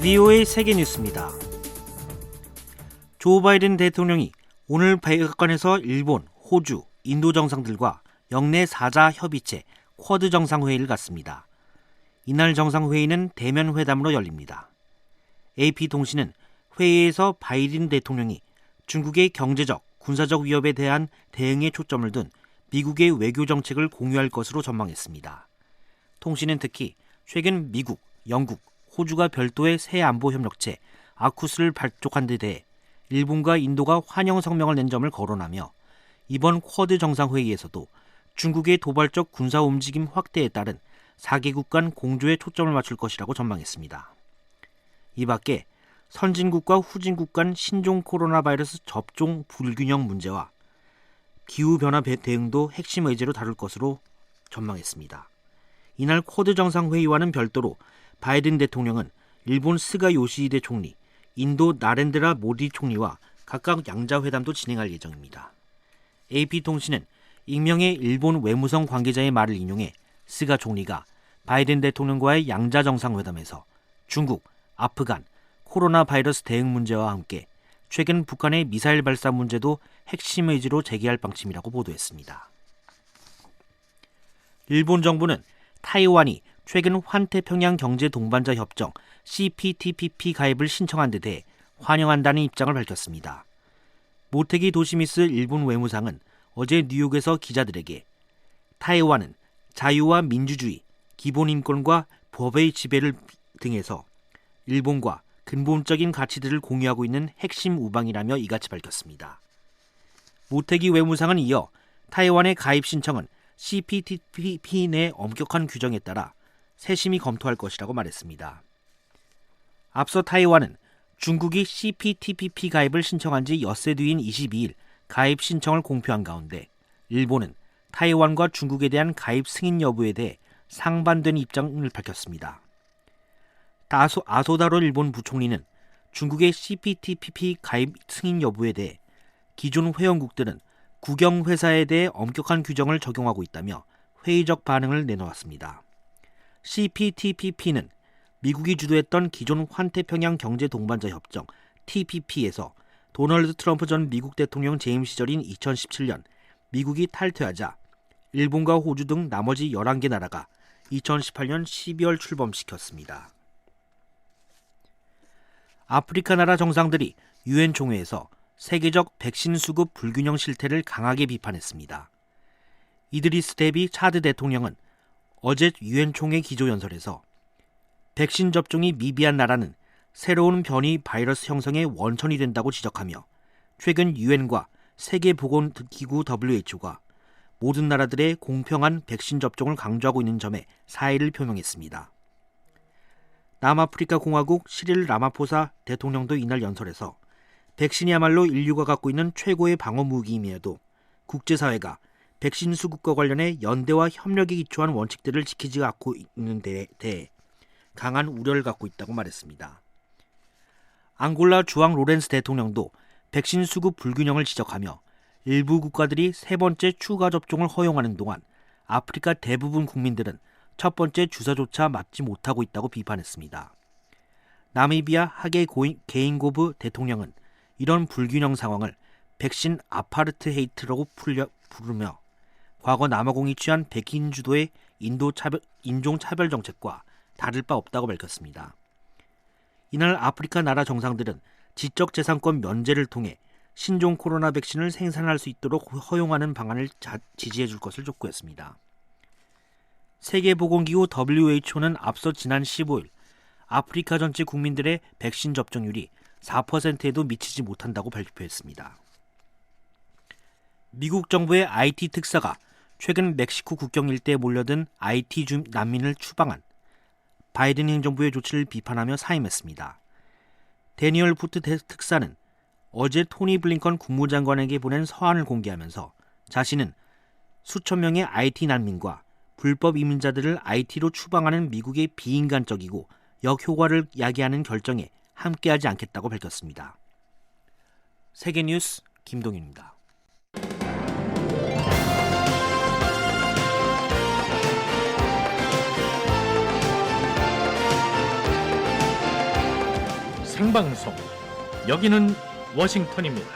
VOA 세계뉴스입니다. 조 바이든 대통령이 오늘 백악관에서 일본, 호주, 인도 정상들과 영내 4자 협의체 쿼드 정상회의를 갖습니다. 이날 정상회의는 대면 회담으로 열립니다. AP통신은 회의에서 바이든 대통령이 중국의 경제적, 군사적 위협에 대한 대응에 초점을 둔 미국의 외교 정책을 공유할 것으로 전망했습니다. 통신은 특히 최근 미국, 영국, 호주가 별도의 새 안보 협력체 아쿠스를 발족한 데 대해 일본과 인도가 환영 성명을 낸 점을 거론하며 이번 쿼드 정상회의에서도 중국의 도발적 군사 움직임 확대에 따른 4개국 간 공조에 초점을 맞출 것이라고 전망했습니다. 이 밖에 선진국과 후진국 간 신종 코로나 바이러스 접종 불균형 문제와 기후변화 대응도 핵심 의제로 다룰 것으로 전망했습니다. 이날 쿼드 정상회의와는 별도로 바이든 대통령은 일본 스가 요시히데 총리, 인도 나렌드라 모디 총리와 각각 양자회담도 진행할 예정입니다. AP통신은 익명의 일본 외무성 관계자의 말을 인용해 스가 총리가 바이든 대통령과의 양자 정상회담에서 중국, 아프간, 코로나 바이러스 대응 문제와 함께 최근 북한의 미사일 발사 문제도 핵심 의지로 제기할 방침이라고 보도했습니다. 일본 정부는 타이완이 최근 환태평양 경제 동반자 협정 CPTPP 가입을 신청한 데 대해 환영한다는 입장을 밝혔습니다. 모테기 도시미스 일본 외무상은 어제 뉴욕에서 기자들에게 타이완은 자유와 민주주의, 기본인권과 법의 지배를 등에서 일본과 근본적인 가치들을 공유하고 있는 핵심 우방이라며 이같이 밝혔습니다. 모테기 외무상은 이어 타이완의 가입 신청은 CPTPP 내 엄격한 규정에 따라 세심히 검토할 것이라고 말했습니다. 앞서 타이완은 중국이 CPTPP 가입을 신청한 지 엿새 뒤인 22일 가입 신청을 공표한 가운데 일본은 타이완과 중국에 대한 가입 승인 여부에 대해 상반된 입장을 밝혔습니다. 아소다로 일본 부총리는 중국의 CPTPP 가입 승인 여부에 대해 기존 회원국들은 국영회사에 대해 엄격한 규정을 적용하고 있다며 회의적 반응을 내놓았습니다. CPTPP는 미국이 주도했던 기존 환태평양 경제 동반자 협정 TPP에서 도널드 트럼프 전 미국 대통령 재임 시절인 2017년 미국이 탈퇴하자 일본과 호주 등 나머지 11개 나라가 2018년 12월 출범시켰습니다. 아프리카 나라 정상들이 유엔 총회에서 세계적 백신 수급 불균형 실태를 강하게 비판했습니다. 이드리스 데비 차드 대통령은 어제 유엔 총회 기조연설에서 백신 접종이 미비한 나라는 새로운 변이 바이러스 형성의 원천이 된다고 지적하며 최근 유엔과 세계보건기구 WHO가 모든 나라들의 공평한 백신 접종을 강조하고 있는 점에 사의를 표명했습니다. 남아프리카 공화국 시릴 라마포사 대통령도 이날 연설에서 백신이야말로 인류가 갖고 있는 최고의 방어 무기임에도 국제사회가 백신 수급과 관련해 연대와 협력에 기초한 원칙들을 지키지 않고 있는 데에 대해 강한 우려를 갖고 있다고 말했습니다. 앙골라 주앙 로렌스 대통령도 백신 수급 불균형을 지적하며 일부 국가들이 세 번째 추가 접종을 허용하는 동안 아프리카 대부분 국민들은 첫 번째 주사조차 맞지 못하고 있다고 비판했습니다. 나미비아 하게 게인고브 대통령은 이런 불균형 상황을 백신 아파르트헤이트라고 부르며 과거 남아공이 취한 백인 주도의 인종차별 정책과 다를 바 없다고 밝혔습니다. 이날 아프리카 나라 정상들은 지적재산권 면제를 통해 신종 코로나 백신을 생산할 수 있도록 허용하는 방안을 지지해 줄 것을 촉구했습니다. 세계보건기구 WHO는 앞서 지난 15일 아프리카 전체 국민들의 백신 접종률이 4%에도 미치지 못한다고 발표했습니다. 미국 정부의 IT 특사가 최근 멕시코 국경 일대에 몰려든 IT 난민을 추방한 바이든 행정부의 조치를 비판하며 사임했습니다. 데니얼 푸트 특사는 어제 토니 블링컨 국무장관에게 보낸 서한을 공개하면서 자신은 수천 명의 IT 난민과 불법 이민자들을 IT로 추방하는 미국의 비인간적이고 역효과를 야기하는 결정에 함께하지 않겠다고 밝혔습니다. 세계뉴스 김동윤입니다. 생방송. 여기는 워싱턴입니다.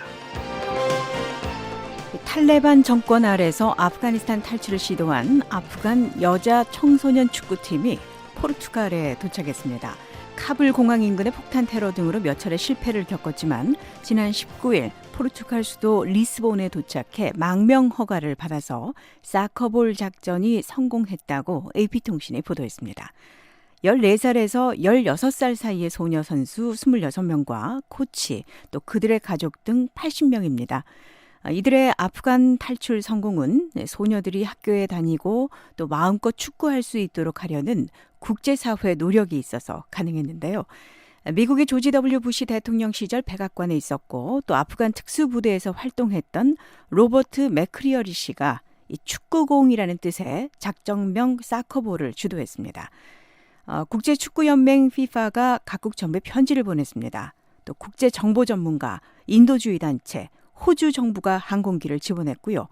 탈레반 정권 아래서 아프가니스탄 탈출을 시도한 아프간 여자 청소년 축구팀이 포르투갈에 도착했습니다. 카불 공항 인근의 폭탄 테러 등으로 몇 차례 실패를 겪었지만 지난 19일 포르투갈 수도 리스본에 도착해 망명 허가를 받아서 사커볼 작전이 성공했다고 AP통신이 보도했습니다. 14살에서 16살 사이의 소녀 선수 26명과 코치, 또 그들의 가족 등 80명입니다. 이들의 아프간 탈출 성공은 소녀들이 학교에 다니고 또 마음껏 축구할 수 있도록 하려는 국제사회의 노력이 있어서 가능했는데요. 미국의 조지 W. 부시 대통령 시절 백악관에 있었고 또 아프간 특수부대에서 활동했던 로버트 맥크리어리 씨가 이 축구공이라는 뜻의 작정명 사커볼을 주도했습니다. 국제축구연맹 FIFA가 각국 정부에 편지를 보냈습니다. 또 국제정보 전문가, 인도주의 단체, 호주 정부가 항공기를 지원했고요.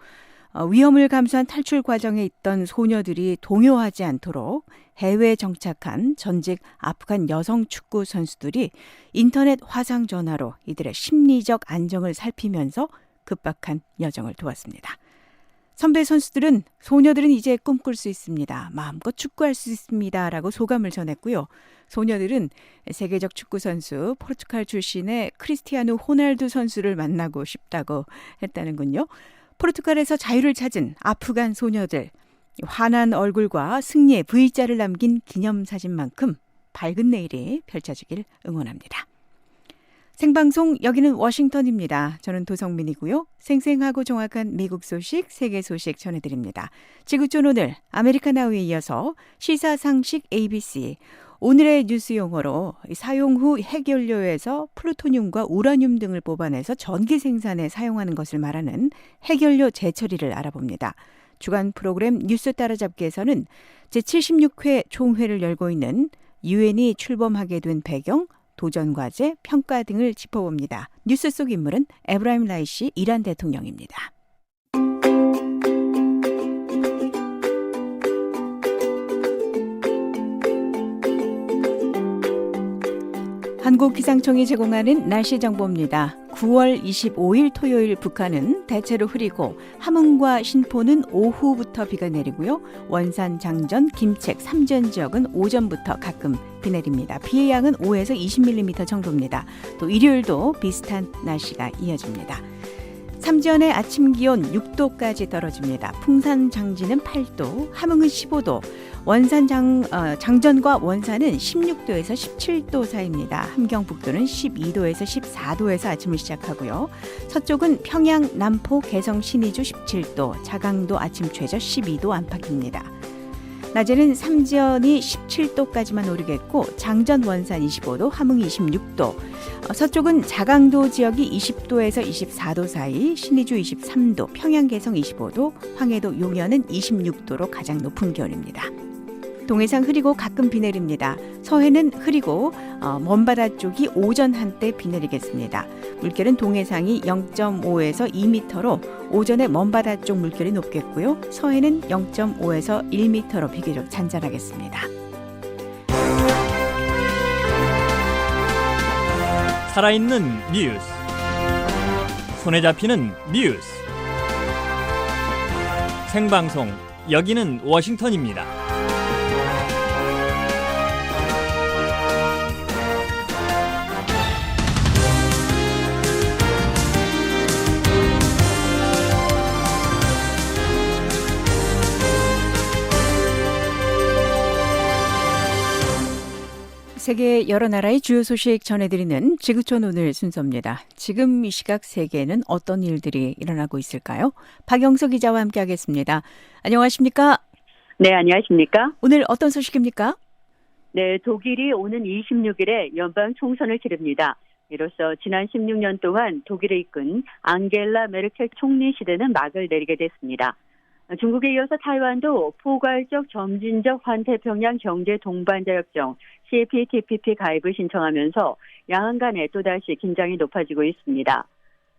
위험을 감수한 탈출 과정에 있던 소녀들이 동요하지 않도록 해외에 정착한 전직 아프간 여성 축구 선수들이 인터넷 화상 전화로 이들의 심리적 안정을 살피면서 급박한 여정을 도왔습니다. 선배 선수들은 소녀들은 이제 꿈꿀 수 있습니다. 마음껏 축구할 수 있습니다. 라고 소감을 전했고요. 소녀들은 세계적 축구 선수 포르투갈 출신의 크리스티아누 호날두 선수를 만나고 싶다고 했다는군요. 포르투갈에서 자유를 찾은 아프간 소녀들, 환한 얼굴과 승리의 V자를 남긴 기념사진만큼 밝은 내일이 펼쳐지길 응원합니다. 생방송 여기는 워싱턴입니다. 저는 도성민이고요. 생생하고 정확한 미국 소식, 세계 소식 전해드립니다. 지구촌 오늘 아메리카 나우에 이어서 시사상식 ABC, 오늘의 뉴스 용어로 사용 후 핵연료에서 플루토늄과 우라늄 등을 뽑아내서 전기 생산에 사용하는 것을 말하는 핵연료 재처리를 알아봅니다. 주간 프로그램 뉴스 따라잡기에서는 제76회 총회를 열고 있는 유엔이 출범하게 된 배경, 도전과제, 평가 등을 짚어봅니다. 뉴스 속 인물은 에브라임 라이시 이란 대통령입니다. 한국기상청이 제공하는 날씨 정보입니다. 9월 25일 토요일 북한은 대체로 흐리고 함흥과 신포는 오후부터 비가 내리고요. 원산, 장전, 김책, 삼전 지역은 오전부터 가끔 비 내립니다. 비의 양은 5에서 20mm 정도입니다. 또 일요일도 비슷한 날씨가 이어집니다. 삼전의 아침 기온 6도까지 떨어집니다. 풍산 장지는 8도, 함흥은 15도, 원산 장전과 원산은 16도에서 17도 사이입니다. 함경북도는 12도에서 14도에서 아침을 시작하고요. 서쪽은 평양, 남포, 개성, 신의주 17도, 자강도 아침 최저 12도 안팎입니다. 낮에는 삼지연이 17도까지만 오르겠고 장전 원산 25도, 함흥 26도, 서쪽은 자강도 지역이 20도에서 24도 사이, 신의주 23도, 평양 개성 25도, 황해도 용현은 26도로 가장 높은 기온입니다. 동해상 흐리고 가끔 비 내립니다. 서해는 흐리고 먼바다 쪽이 오전 한때 비 내리겠습니다. 물결은 동해상이 0.5에서 2m로 오전에 먼바다 쪽 물결이 높겠고요. 서해는 0.5에서 1m로 비교적 잔잔하겠습니다. 살아있는 뉴스, 손에 잡히는 뉴스, 생방송 여기는 워싱턴입니다. 세계 여러 나라의 주요 소식 전해드리는 지구촌 오늘 순서입니다. 지금 이 시각 세계에는 어떤 일들이 일어나고 있을까요? 박영석 기자와 함께하겠습니다. 안녕하십니까? 네, 안녕하십니까? 오늘 어떤 소식입니까? 네, 독일이 오는 26일에 연방 총선을 치릅니다. 이로써 지난 16년 동안 독일을 이끈 앙겔라 메르켈 총리 시대는 막을 내리게 됐습니다. 중국에 이어서 타이완도 포괄적 점진적 환태평양 경제 동반자 협정 CPTPP 가입을 신청하면서 양안 간에 또다시 긴장이 높아지고 있습니다.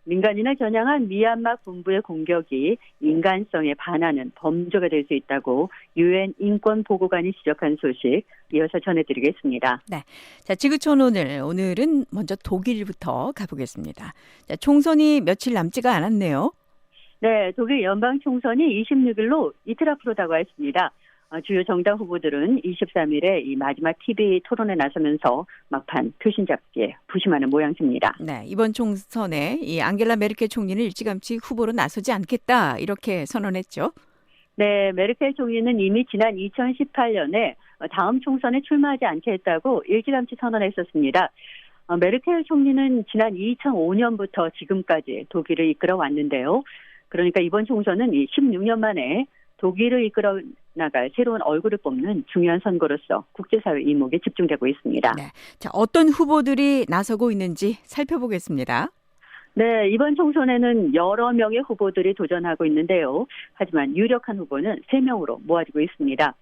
민간인을 겨냥한 미얀마 군부의 공격이 인간성에 반하는 범죄가 될 수 있다고 유엔 인권보고관이 지적한 소식 이어서 전해드리겠습니다. 자, 지구촌 오늘은 먼저 독일부터 가보겠습니다. 자, 총선이 며칠 남지가 않았네요. 네, 독일 연방 총선이 26일로 이틀 앞으로 다가왔습니다. 주요 정당 후보들은 23일에 이 마지막 TV 토론에 나서면서 막판 표심 잡기에 부심하는 모양새입니다. 네, 이번 총선에 이 앙겔라 메르켈 총리는 일찌감치 후보로 나서지 않겠다 이렇게 선언했죠. 네, 메르켈 총리는 이미 지난 2018년에 다음 총선에 출마하지 않겠다고 일찌감치 선언했었습니다. 메르켈 총리는 지난 2005년부터 지금까지 독일을 이끌어 왔는데요. 그러니까 이번 총선은 이 16년 만에 독일을 이끌어 나갈 새로운 얼굴을 뽑는 중요한 선거로서 국제사회 이목에 집중되고 있습니다. 네, 자, 어떤 후보들이 나서고 있는지 살펴보겠습니다. 네, 이번 총선에는 여러 명의 후보들이 도전하고 있는데요. 하지만 유력한 후보는 3명으로 모아지고 있습니다.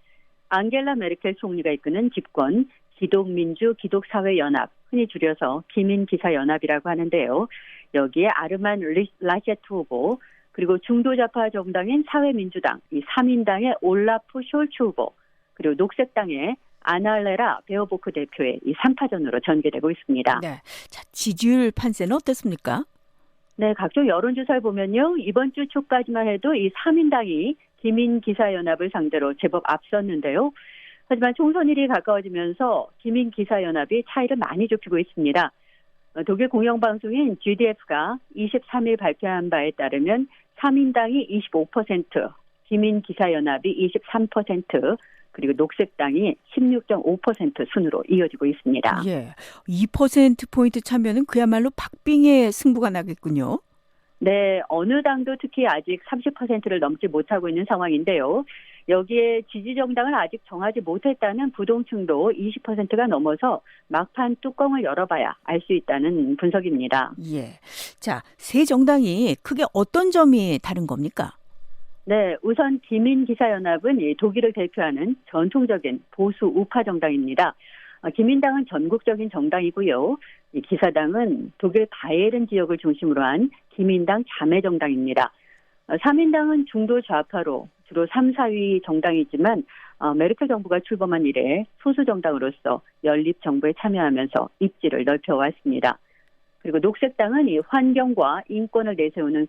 앙겔라 메르켈 총리가 이끄는 집권 기독민주-기독사회연합, 흔히 줄여서 기민기사연합이라고 하는데요. 여기에 아르만 라셰트 후보, 그리고 중도좌파 정당인 사회민주당, 이 3인당의 올라프 숄츠 후보, 그리고 녹색당의 아날레라 베어보크 대표의 이 3파전으로 전개되고 있습니다. 네, 자, 지지율 판세는 어떻습니까? 네, 각종 여론조사를 보면요. 이번 주 초까지만 해도 이 3인당이 기민기사연합을 상대로 제법 앞섰는데요. 하지만 총선일이 가까워지면서 기민기사연합이 차이를 많이 좁히고 있습니다. 독일 공영방송인 GDF가 23일 발표한 바에 따르면 3인당이 25%, 기민기사연합이 23%, 그리고 녹색당이 16.5% 순으로 이어지고 있습니다. 예, 2%포인트 차면은 그야말로 박빙의 승부가 나겠군요. 네, 어느 당도 특히 아직 30%를 넘지 못하고 있는 상황인데요. 여기에 지지정당을 아직 정하지 못했다는 부동층도 20%가 넘어서 막판 뚜껑을 열어봐야 알 수 있다는 분석입니다. 예, 자, 세 정당이 크게 어떤 점이 다른 겁니까? 네, 우선 기민기사연합은 이 독일을 대표하는 전통적인 보수 우파 정당입니다. 기민당은 전국적인 정당이고요. 이 기사당은 독일 바이에른 지역을 중심으로 한 기민당 자매 정당입니다. 3인당은 중도 좌파로 주로 3, 4위 정당이지만 메르켈 정부가 출범한 이래 소수 정당으로서 연립 정부에 참여하면서 입지를 넓혀왔습니다. 그리고 녹색당은 이 환경과 인권을 내세우는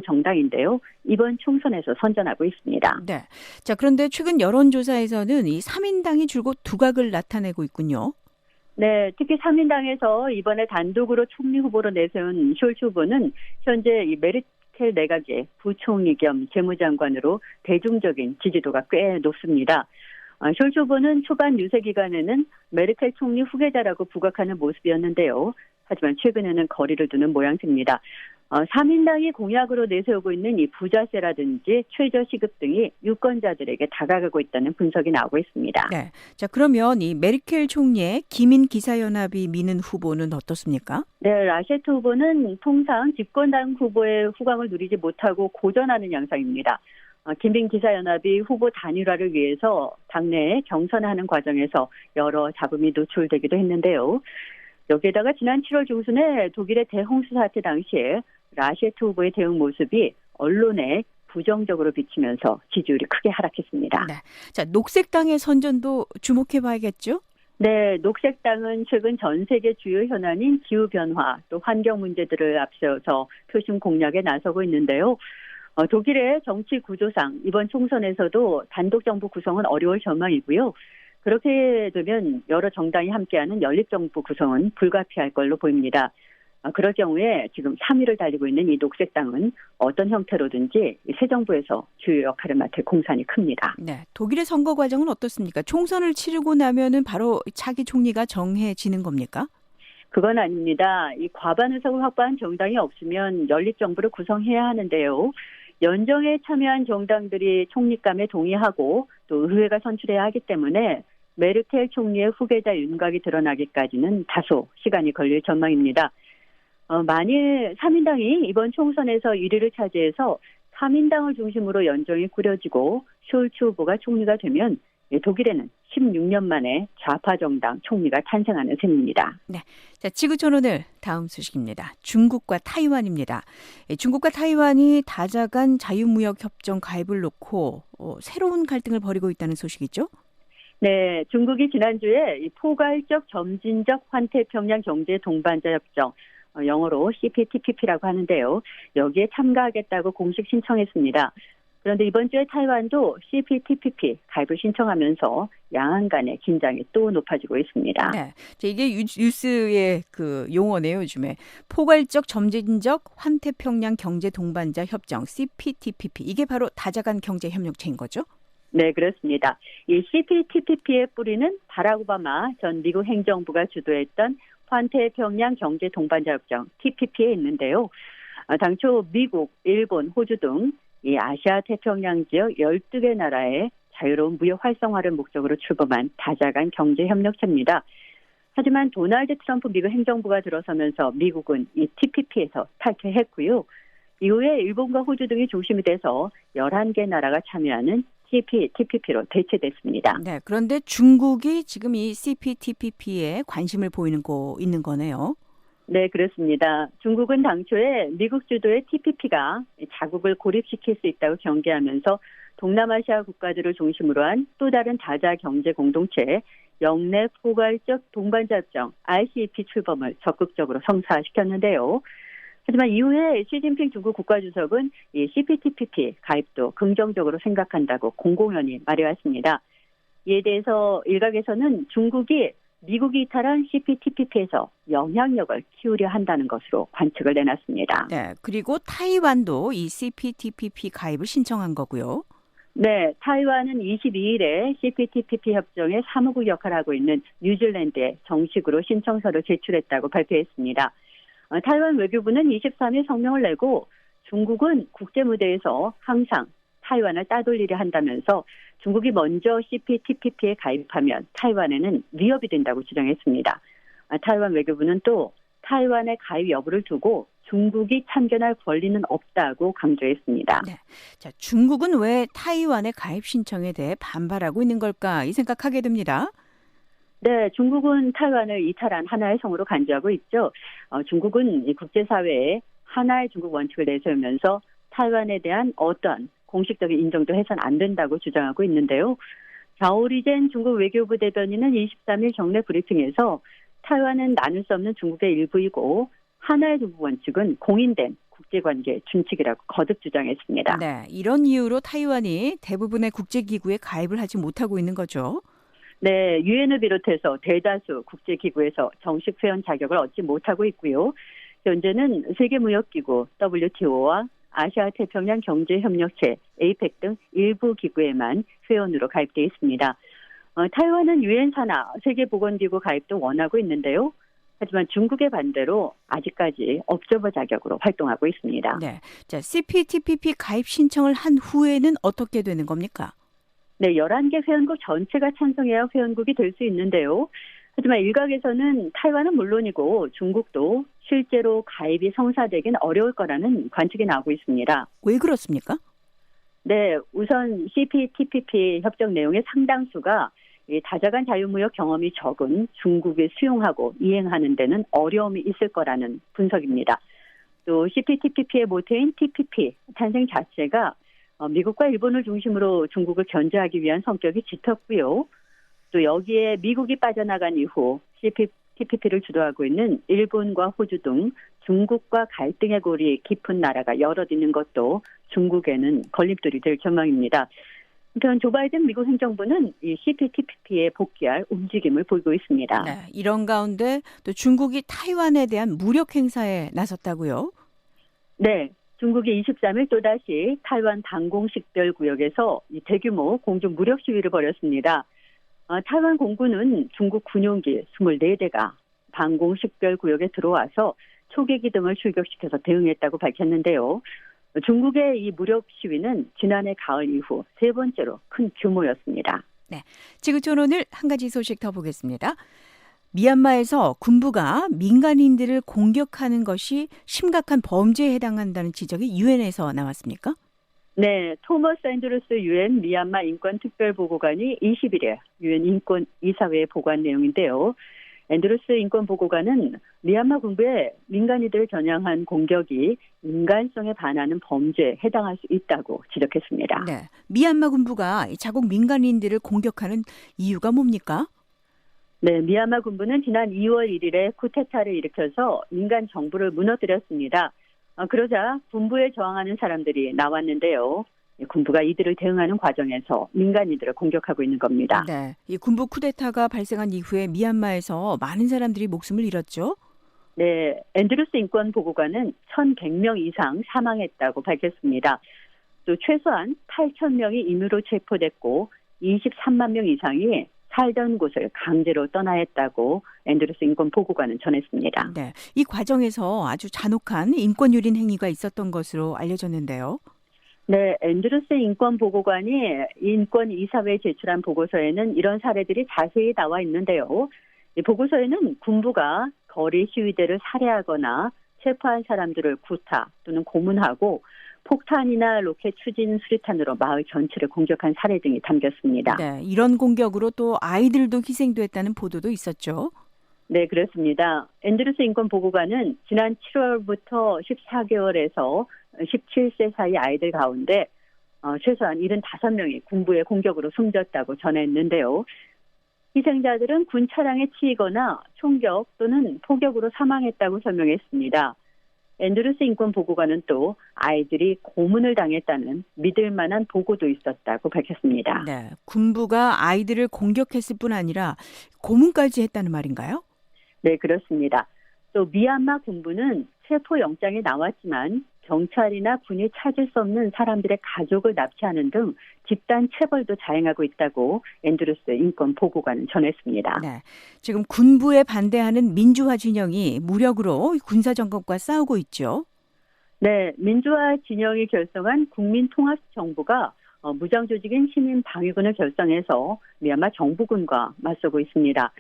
정당인데요. 이번 총선에서 선전하고 있습니다. 네. 자, 그런데 최근 여론조사에서는 이 3인당이 줄곧 두각을 나타내고 있군요. 네, 특히 3인당에서 이번에 단독으로 총리 후보로 내세운 숄츠 후보는 현재 이 메르켈 내각의 부총리 겸 재무장관으로 대중적인 지지도가 꽤 높습니다. 숄츠 후보는 초반 유세 기간에는 메르켈 총리 후계자라고 부각하는 모습이었는데요. 하지만 최근에는 거리를 두는 모양새입니다. 3인당이 공약으로 내세우고 있는 이 부자세라든지 최저시급 등이 유권자들에게 다가가고 있다는 분석이 나오고 있습니다. 네. 자, 그러면 이 메르켈 총리의 기민기사연합이 미는 후보는 어떻습니까? 네, 라셰트 후보는 통상 집권당 후보의 후광을 누리지 못하고 고전하는 양상입니다. 기민기사연합이 후보 단일화를 위해서 당내에 경선하는 과정에서 여러 잡음이 노출되기도 했는데요. 여기에다가 지난 7월 중순에 독일의 대홍수 사태 당시에 라셰트 후보의 대응 모습이 언론에 부정적으로 비치면서 지지율이 크게 하락했습니다. 네. 자, 녹색당의 선전도 주목해봐야겠죠? 네, 녹색당은 최근 전 세계 주요 현안인 기후변화 또 환경 문제들을 앞세워서 표심 공략에 나서고 있는데요. 독일의 정치 구조상 이번 총선에서도 단독 정부 구성은 어려울 전망이고요. 그렇게 되면 여러 정당이 함께하는 연립정부 구성은 불가피할 걸로 보입니다. 그럴 경우에 지금 3위를 달리고 있는 이 녹색당은 어떤 형태로든지 새 정부에서 주요 역할을 맡을 공산이 큽니다. 네, 독일의 선거 과정은 어떻습니까? 총선을 치르고 나면은 바로 차기 총리가 정해지는 겁니까? 그건 아닙니다. 이 과반 의석을 확보한 정당이 없으면 연립정부를 구성해야 하는데요. 연정에 참여한 정당들이 총리감에 동의하고 또 의회가 선출해야 하기 때문에 메르켈 총리의 후계자 윤곽이 드러나기까지는 다소 시간이 걸릴 전망입니다. 만일 3인당이 이번 총선에서 1위를 차지해서 3인당을 중심으로 연정이 꾸려지고 숄츠 후보가 총리가 되면 독일에는 16년 만에 좌파 정당 총리가 탄생하는 셈입니다. 자, 지구촌 오늘 다음 소식입니다. 중국과 타이완입니다. 중국과 타이완이 다자간 자유무역협정 가입을 놓고 새로운 갈등을 벌이고 있다는 소식이죠? 네, 중국이 지난주에 이 포괄적 점진적 환태평양 경제 동반자 협정, 영어로 CPTPP라고 하는데요. 여기에 참가하겠다고 공식 신청했습니다. 그런데 이번 주에 타이완도 CPTPP 가입을 신청하면서 양안 간의 긴장이 또 높아지고 있습니다. 네, 이게 뉴스의 그 용어네요, 요즘에. 포괄적 점진적 환태평양 경제 동반자 협정 CPTPP. 이게 바로 다자간 경제 협력체인 거죠? 네, 그렇습니다. 이 CPTPP의 뿌리는 바락 오바마 전 미국 행정부가 주도했던 환태평양 경제 동반자 협정 TPP에 있는데요. 당초 미국, 일본, 호주 등 이 아시아 태평양 지역 12개 나라의 자유로운 무역 활성화를 목적으로 출범한 다자간 경제 협력체입니다. 하지만 도널드 트럼프 미국 행정부가 들어서면서 미국은 이 TPP에서 탈퇴했고요. 이후에 일본과 호주 등이 중심이 돼서 11개 나라가 참여하는 CPTPP로 대체됐습니다. 네, 그런데 중국이 지금 이 CPTPP에 관심을 있는 거네요. 네, 그렇습니다. 중국은 당초에 미국 주도의 TPP가 자국을 고립시킬 수 있다고 경계하면서 동남아시아 국가들을 중심으로 한 또 다른 다자 경제 공동체 영내 포괄적 동반자 협정 RCEP 출범을 적극적으로 성사시켰는데요. 하지만 이후에 시진핑 중국 국가주석은 이 CPTPP 가입도 긍정적으로 생각한다고 공공연히 말해왔습니다. 이에 대해서 일각에서는 중국이 미국이 이탈한 CPTPP에서 영향력을 키우려 한다는 것으로 관측을 내놨습니다. 네, 그리고 타이완도 이 CPTPP 가입을 신청한 거고요. 네, 타이완은 22일에 CPTPP 협정의 사무국 역할을 하고 있는 뉴질랜드에 정식으로 신청서를 제출했다고 발표했습니다. 타이완 외교부는 23일 성명을 내고 중국은 국제 무대에서 항상 타이완을 따돌리려 한다면서 중국이 먼저 CPTPP에 가입하면 타이완에는 위협이 된다고 주장했습니다. 타이완 외교부는 또 타이완의 가입 여부를 두고 중국이 참견할 권리는 없다고 강조했습니다. 네. 자, 중국은 왜 타이완의 가입 신청에 대해 반발하고 있는 걸까? 이 생각하게 됩니다. 네, 중국은 타이완을 이탈한 하나의 성으로 간주하고 있죠. 중국은 이 국제사회에 하나의 중국 원칙을 내세우면서 타이완에 대한 어떤 공식적인 인정도 해서는 안 된다고 주장하고 있는데요. 자오리젠 중국 외교부 대변인은 23일 정례 브리핑에서 타이완은 나눌 수 없는 중국의 일부이고 하나의 중국 원칙은 공인된 국제관계 준칙이라고 거듭 주장했습니다. 네, 이런 이유로 타이완이 대부분의 국제기구에 가입을 하지 못하고 있는 거죠. 네, 유엔을 비롯해서 대다수 국제기구에서 정식 회원 자격을 얻지 못하고 있고요. 현재는 세계무역기구 WTO와 아시아 태평양 경제협력체 APEC 등 일부 기구에만 회원으로 가입돼 있습니다. 타이완은 유엔 산하 세계보건기구 가입도 원하고 있는데요. 하지만 중국의 반대로 아직까지 업저버 자격으로 활동하고 있습니다. 네, 자, CPTPP 가입 신청을 한 후에는 어떻게 되는 겁니까? 네, 11개 회원국 전체가 찬성해야 회원국이 될 수 있는데요. 하지만 일각에서는 타이완은 물론이고 중국도 실제로 가입이 성사되긴 어려울 거라는 관측이 나오고 있습니다. 왜 그렇습니까? 네, 우선 CPTPP 협정 내용의 상당수가 다자간 자유무역 경험이 적은 중국이 수용하고 이행하는 데는 어려움이 있을 거라는 분석입니다. 또 CPTPP의 모태인 TPP 탄생 자체가 미국과 일본을 중심으로 중국을 견제하기 위한 성격이 짙었고요. 또 여기에 미국이 빠져나간 이후 CPTPP를 주도하고 있는 일본과 호주 등 중국과 갈등의 골이 깊은 나라가 여럿 있는 것도 중국에는 걸림돌이 될 전망입니다. 한편 조 바이든 미국 행정부는 이 CPTPP에 복귀할 움직임을 보이고 있습니다. 네, 이런 가운데 또 중국이 타이완에 대한 무력 행사에 나섰다고요? 네. 중국이 23일 또다시 타이완 방공식별구역에서 대규모 공중 무력 시위를 벌였습니다. 타이완 공군은 중국 군용기 24대가 방공식별구역에 들어와서 초계기 등을 출격시켜서 대응했다고 밝혔는데요. 중국의 이 무력 시위는 지난해 가을 이후 세 번째로 큰 규모였습니다. 네, 지구촌 오늘 한 가지 소식 더 보겠습니다. 미얀마에서 군부가 민간인들을 공격하는 것이 심각한 범죄에 해당한다는 지적이 유엔에서 나왔습니까? 네, 토머스 앤드루스 유엔 미얀마 인권특별보고관이 20일에 유엔 인권이사회에 보고한 내용인데요. 앤드루스 인권보고관은 미얀마 군부의 민간인들을 겨냥한 공격이 인간성에 반하는 범죄에 해당할 수 있다고 지적했습니다. 네, 미얀마 군부가 이 자국 민간인들을 공격하는 이유가 뭡니까? 네, 미얀마 군부는 지난 2월 1일에 쿠데타를 일으켜서 민간 정부를 무너뜨렸습니다. 그러자 군부에 저항하는 사람들이 나왔는데요. 군부가 이들을 대응하는 과정에서 민간인들을 공격하고 있는 겁니다. 네, 이 군부 쿠데타가 발생한 이후에 미얀마에서 많은 사람들이 목숨을 잃었죠. 네, 앤드루스 인권보고관은 1,100명 이상 사망했다고 밝혔습니다. 또 최소한 8,000명이 임의로 체포됐고 23만 명 이상이 살던 곳을 강제로 떠나야 했다고 앤드루스 인권보고관은 전했습니다. 네, 이 과정에서 아주 잔혹한 인권유린 행위가 있었던 것으로 알려졌는데요. 네, 앤드루스 인권보고관이 인권이사회에 제출한 보고서에는 이런 사례들이 자세히 나와 있는데요. 이 보고서에는 군부가 거리 시위대를 살해하거나 체포한 사람들을 구타 또는 고문하고 폭탄이나 로켓 추진 수리탄으로 마을 전체를 공격한 사례 등이 담겼습니다. 네, 이런 공격으로 또 아이들도 희생됐다는 보도도 있었죠. 네, 그렇습니다. 앤드루스 인권보고관은 지난 7월부터 14개월에서 17세 사이 아이들 가운데 최소한 75명이 군부의 공격으로 숨졌다고 전했는데요. 희생자들은 군 차량에 치이거나 총격 또는 포격으로 사망했다고 설명했습니다. 앤드루스 인권보고관은 또 아이들이 고문을 당했다는 믿을 만한 보고도 있었다고 밝혔습니다. 네, 군부가 아이들을 공격했을 뿐 아니라 고문까지 했다는 말인가요? 네, 그렇습니다. 또 미얀마 군부는 체포영장이 나왔지만 경찰이나 군이 찾을 수 없는 사람들의 가족을 납치하는 등 집단 체벌도 자행하고 있다고 앤드루스 인권보고관은 전했습니다. 네, 지금 군부에 반대하는 민주화 진영이 무력으로 군사정권과 싸우고 있죠. 네, 민주화 진영이 결성한 국민통합정부가 무장조직인 시민방위군을 결성해서 미얀마 정부군과 맞서고 있습니다.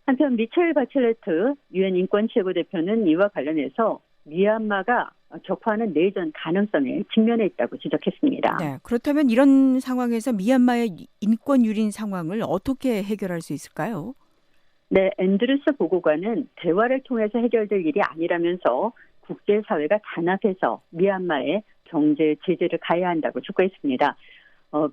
한편 미첼 바첼레트 유엔 인권최고대표는 이와 관련해서 미얀마가 격화하는 내전 가능성에 직면해 있다고 지적했습니다. 네, 그렇다면 이런 상황에서 미얀마의 인권 유린 상황을 어떻게 해결할 수 있을까요? 네, 앤드루스 보고관은 대화를 통해서 해결될 일이 아니라면서 국제사회가 단합해서 미얀마에 경제 제재를 가해야 한다고 촉구했습니다.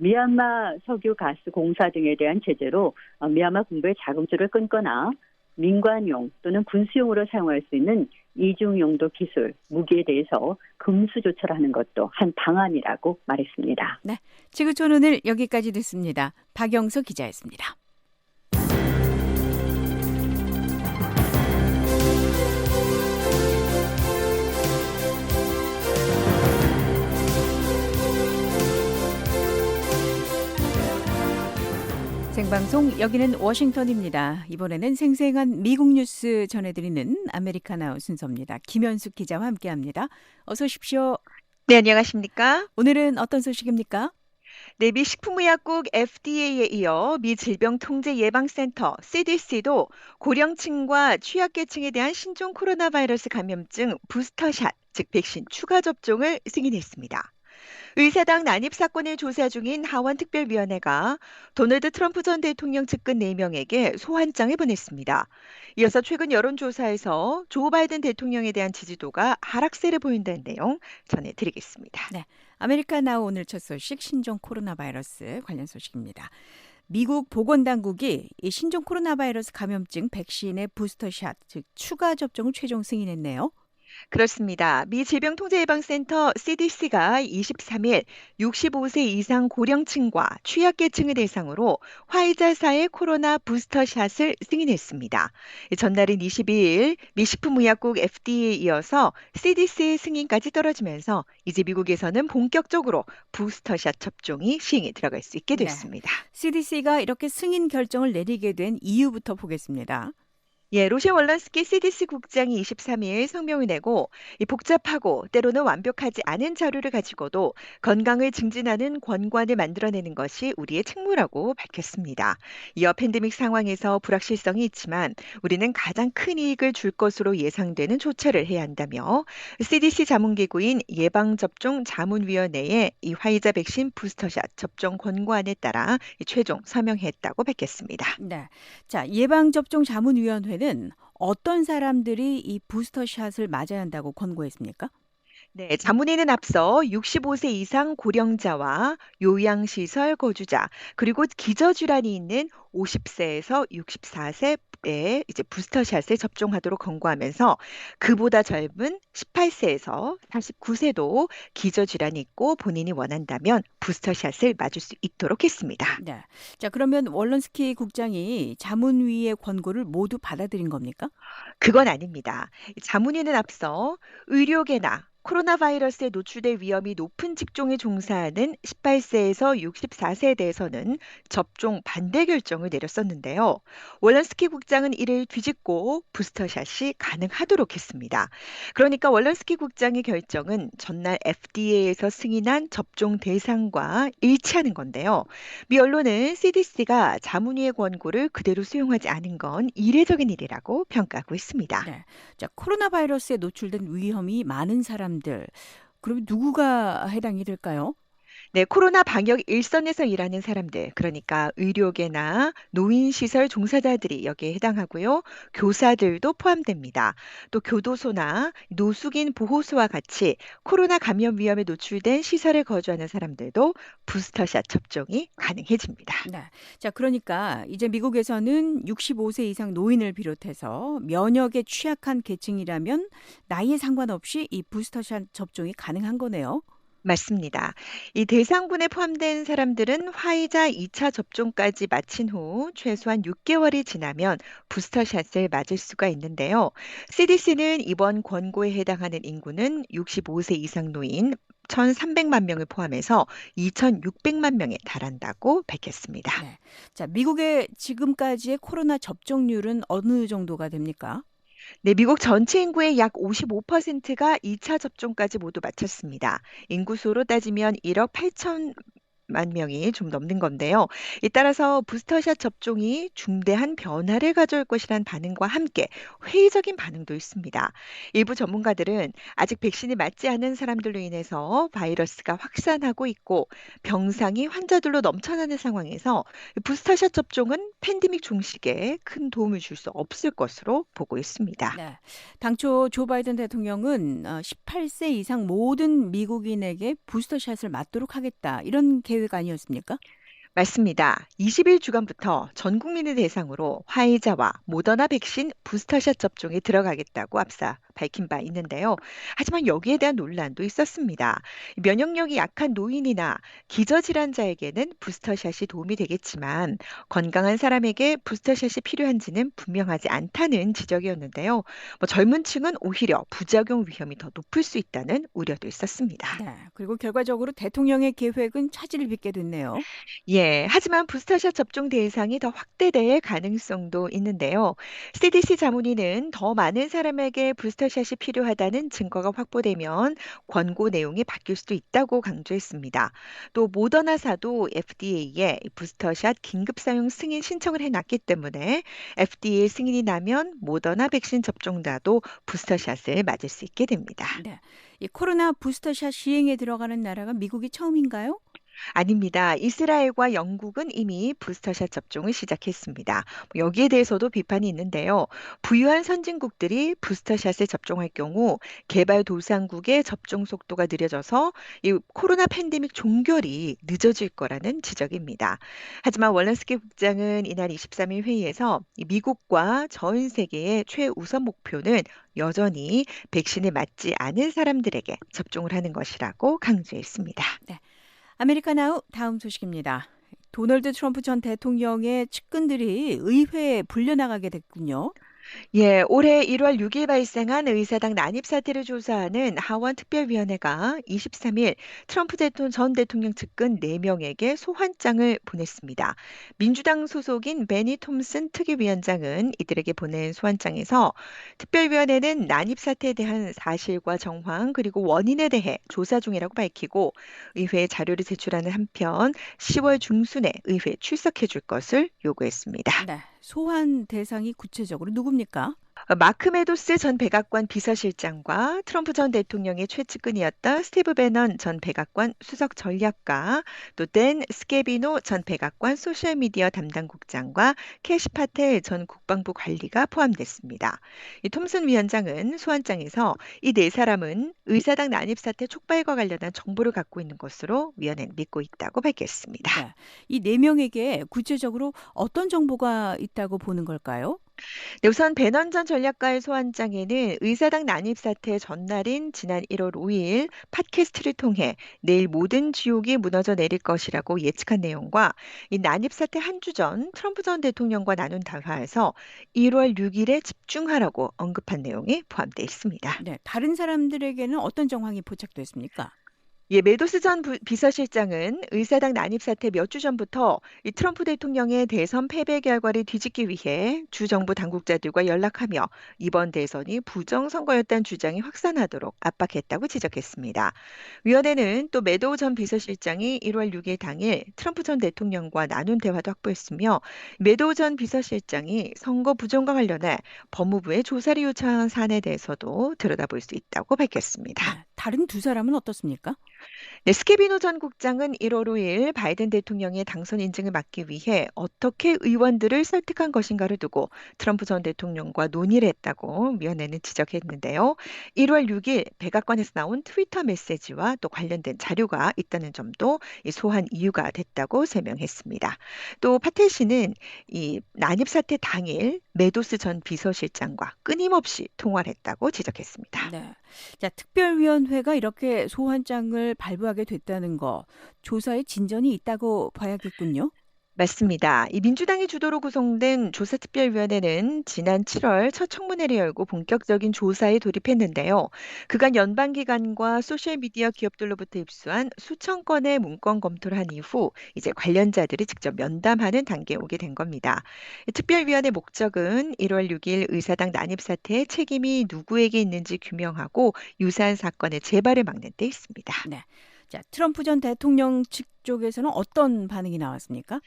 미얀마 석유 가스 공사 등에 대한 제재로 미얀마 군부의 자금줄을 끊거나 민관용 또는 군수용으로 사용할 수 있는 이중용도 기술, 무기에 대해서 금수 조처를 하는 것도 한 방안이라고 말했습니다. 네, 지구촌 오늘 여기까지 듣습니다. 박영서 기자였습니다. 생방송 여기는 워싱턴입니다. 이번에는 생생한 미국 뉴스 전해드리는 아메리카나우 순서입니다. 김현숙 기자와 함께합니다. 어서 오십시오. 네, 안녕하십니까? 오늘은 어떤 소식입니까? 네, 미 식품의약국 FDA에 이어 미 질병통제예방센터 CDC도 고령층과 취약계층에 대한 신종 코로나 바이러스 감염증 부스터샷, 즉 백신 추가 접종을 승인했습니다. 의사당 난입 사건을 조사 중인 하원특별위원회가 도널드 트럼프 전 대통령 측근 4명에게 소환장을 보냈습니다. 이어서 최근 여론조사에서 조 바이든 대통령에 대한 지지도가 하락세를 보인다는 내용 전해드리겠습니다. 네, 아메리카나우 오늘 첫 소식 신종 코로나 바이러스 관련 소식입니다. 미국 보건당국이 이 신종 코로나 바이러스 감염증 백신의 부스터샷, 즉 추가 접종을 최종 승인했네요. 그렇습니다. 미 질병통제예방센터 CDC가 23일 65세 이상 고령층과 취약계층을 대상으로 화이자사의 코로나 부스터샷을 승인했습니다. 전날인 22일 미 식품의약국 FDA에 이어서 CDC의 승인까지 떨어지면서 이제 미국에서는 본격적으로 부스터샷 접종이 시행에 들어갈 수 있게 됐습니다. CDC가 이렇게 승인 결정을 내리게 된 이유부터 보겠습니다. 예, 로셰 월런스키 CDC 국장이 23일 성명을 내고 이 복잡하고 때로는 완벽하지 않은 자료를 가지고도 건강을 증진하는 권고안을 만들어내는 것이 우리의 책무라고 밝혔습니다. 이어 팬데믹 상황에서 불확실성이 있지만 우리는 가장 큰 이익을 줄 것으로 예상되는 조처를 해야 한다며 CDC 자문기구인 예방접종자문위원회에 이 화이자 백신 부스터샷 접종 권고안에 따라 최종 서명했다고 밝혔습니다. 네. 자, 예방접종자문위원회는 어떤 사람들이 이 부스터샷을 맞아야 한다고 권고했습니까? 네, 자문에는 앞서 65세 이상 고령자와 요양시설 거주자, 그리고 기저질환이 있는 50세에서 64세에 이제 부스터샷을 접종하도록 권고하면서 그보다 젊은 18세에서 49세도 기저질환이 있고 본인이 원한다면 부스터샷을 맞을 수 있도록 했습니다. 네. 자, 그러면 월런스키 국장이 자문위의 권고를 모두 받아들인 겁니까? 그건 아닙니다. 자문위는 앞서 의료계나 코로나 바이러스에 노출될 위험이 높은 직종에 종사하는 18세에서 64세에 대해서는 접종 반대 결정을 내렸었는데요. 월런스키 국장은 이를 뒤집고 부스터샷이 가능하도록 했습니다. 그러니까 월런스키 국장의 결정은 전날 FDA에서 승인한 접종 대상과 일치하는 건데요. 미 언론은 CDC가 자문위의 권고를 그대로 수용하지 않은 건 이례적인 일이라고 평가하고 있습니다. 네. 자, 코로나 바이러스에 노출된 위험이 많은 사람들, 그럼 누구가 해당이 될까요? 네, 코로나 방역 일선에서 일하는 사람들, 그러니까 의료계나 노인시설 종사자들이 여기에 해당하고요. 교사들도 포함됩니다. 또 교도소나 노숙인 보호소와 같이 코로나 감염 위험에 노출된 시설에 거주하는 사람들도 부스터샷 접종이 가능해집니다. 네. 자, 그러니까 이제 미국에서는 65세 이상 노인을 비롯해서 면역에 취약한 계층이라면 나이에 상관없이 이 부스터샷 접종이 가능한 거네요. 맞습니다. 이 대상군에 포함된 사람들은 화이자 2차 접종까지 마친 후 최소한 6개월이 지나면 부스터샷을 맞을 수가 있는데요. CDC는 이번 권고에 해당하는 인구는 65세 이상 노인 1,300만 명을 포함해서 2,600만 명에 달한다고 밝혔습니다. 네. 자, 미국의 지금까지의 코로나 접종률은 어느 정도가 됩니까? 네, 미국 전체 인구의 약 55%가 2차 접종까지 모두 마쳤습니다. 인구수로 따지면 1억 8천만 명이 좀 넘는 건데요. 이 따라서 부스터샷 접종이 중대한 변화를 가져올 것이란 반응과 함께 회의적인 반응도 있습니다. 일부 전문가들은 아직 백신이 맞지 않은 사람들로 인해서 바이러스가 확산하고 있고 병상이 환자들로 넘쳐나는 상황에서 부스터샷 접종은 팬데믹 종식에 큰 도움을 줄 수 없을 것으로 보고 있습니다. 네. 당초 조 바이든 대통령은 18세 이상 모든 미국인에게 부스터샷을 맞도록 하겠다. 이런 계획 아니었습니까? 맞습니다. 20일 주간부터 전 국민을 대상으로 화이자와 모더나 백신 부스터샷 접종에 들어가겠다고 앞서 밝힌 바 있는데요. 하지만 여기에 대한 논란도 있었습니다. 면역력이 약한 노인이나 기저질환자에게는 부스터샷이 도움이 되겠지만 건강한 사람에게 부스터샷이 필요한지는 분명하지 않다는 지적이었는데요. 젊은 층은 오히려 부작용 위험이 더 높을 수 있다는 우려도 있었습니다. 네. 그리고 결과적으로 대통령의 계획은 차질을 빚게 됐네요. 예, 하지만 부스터샷 접종 대상이 더 확대될 가능성도 있는데요. CDC 자문위는 더 많은 사람에게 부스터샷이 필요하다는 증거가 확보되면 권고 내용이 바뀔 수도 있다고 강조했습니다. 또 모더나사도 FDA에 부스터샷 긴급 사용 승인 신청을 해놨기 때문에 FDA 승인이 나면 모더나 백신 접종자도 부스터샷을 맞을 수 있게 됩니다. 네. 이 코로나 부스터샷 시행에 들어가는 나라가 미국이 처음인가요? 아닙니다. 이스라엘과 영국은 이미 부스터샷 접종을 시작했습니다. 여기에 대해서도 비판이 있는데요. 부유한 선진국들이 부스터샷을 접종할 경우 개발도상국의 접종 속도가 느려져서 이 코로나 팬데믹 종결이 늦어질 거라는 지적입니다. 하지만 월런스키 국장은 이날 23일 회의에서 이 미국과 전 세계의 최우선 목표는 여전히 백신을 맞지 않은 사람들에게 접종을 하는 것이라고 강조했습니다. 아메리카 나우 다음 소식입니다. 도널드 트럼프 전 대통령의 측근들이 의회에 불려나가게 됐군요. 예, 올해 1월 6일 발생한 의사당 난입 사태를 조사하는 하원 특별위원회가 23일 트럼프 전 대통령 측근 4명에게 소환장을 보냈습니다. 민주당 소속인 베니 톰슨 특위위원장은 이들에게 보낸 소환장에서 특별위원회는 난입 사태에 대한 사실과 정황 그리고 원인에 대해 조사 중이라고 밝히고 의회에 자료를 제출하는 한편 10월 중순에 의회에 출석해 줄 것을 요구했습니다. 네. 소환 대상이 구체적으로 누굽니까? 마크 메도스 전 백악관 비서실장과 트럼프 전 대통령의 최측근이었던 스티브 배넌 전 백악관 수석 전략가, 또 댄 스케비노 전 백악관 소셜미디어 담당국장과 캐시 파텔 전 국방부 관리가 포함됐습니다. 이 톰슨 위원장은 소환장에서 이 네 사람은 의사당 난입 사태 촉발과 관련한 정보를 갖고 있는 것으로 위원회는 믿고 있다고 밝혔습니다. 네. 이 4명에게 구체적으로 어떤 정보가 있다고 보는 걸까요? 네, 우선 배넌 전 전략가의 소환장에는 의사당 난입 사태 전날인 지난 1월 5일 팟캐스트를 통해 내일 모든 지옥이 무너져 내릴 것이라고 예측한 내용과 이 난입 사태 한 주 전 트럼프 전 대통령과 나눈 대화에서 1월 6일에 집중하라고 언급한 내용이 포함되어 있습니다. 네. 다른 사람들에게는 어떤 정황이 포착됐습니까? 예, 메도스 전 비서실장은 의사당 난입 사태 몇 주 전부터 이 트럼프 대통령의 대선 패배 결과를 뒤집기 위해 주 정부 당국자들과 연락하며 이번 대선이 부정선거였다는 주장이 확산하도록 압박했다고 지적했습니다. 위원회는 또 메도우 전 비서실장이 1월 6일 당일 트럼프 전 대통령과 나눈 대화도 확보했으며 메도우 전 비서실장이 선거 부정과 관련해 법무부에 조사를 요청한 사안에 대해서도 들여다볼 수 있다고 밝혔습니다. 네. 다른 두 사람은 어떻습니까? 네, 스케비노 전 국장은 1월 5일 바이든 대통령의 당선 인증을 막기 위해 어떻게 의원들을 설득한 것인가를 두고 트럼프 전 대통령과 논의를 했다고 위원회는 지적했는데요. 1월 6일 백악관에서 나온 트위터 메시지와 또 관련된 자료가 있다는 점도 이 소환 이유가 됐다고 설명했습니다. 또 파텔 씨는 이 난입 사태 당일 메도스 전 비서실장과 끊임없이 통화를 했다고 지적했습니다. 네. 자, 특별위원회가 이렇게 소환장을 발부하게 됐다는 거, 조사에 진전이 있다고 봐야겠군요. 맞습니다. 이 민주당이 주도로 구성된 조사특별위원회는 지난 7월 첫 청문회를 열고 본격적인 조사에 돌입했는데요. 그간 연방기관과 소셜미디어 기업들로부터 입수한 수천 건의 문건 검토를 한 이후 이제 관련자들이 직접 면담하는 단계에 오게 된 겁니다. 이 특별위원회 목적은 1월 6일 의사당 난입 사태의 책임이 누구에게 있는지 규명하고 유사한 사건의 재발을 막는 데 있습니다. 네. 자, 트럼프 전 대통령 측 쪽에서는 어떤 반응이 나왔습니까?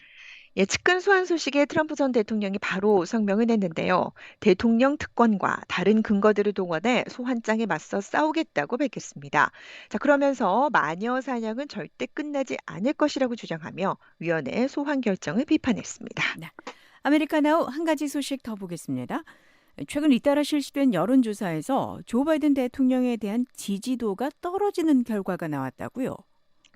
예, 측근 소환 소식에 트럼프 전 대통령이 바로 성명을 냈는데요. 대통령 특권과 다른 근거들을 동원해 소환장에 맞서 싸우겠다고 밝혔습니다. 자, 그러면서 마녀 사냥은 절대 끝나지 않을 것이라고 주장하며 위원회의 소환 결정을 비판했습니다. 네. 아메리카나우 한 가지 소식 더 보겠습니다. 최근 잇따라 실시된 여론조사에서 조 바이든 대통령에 대한 지지도가 떨어지는 결과가 나왔다고요.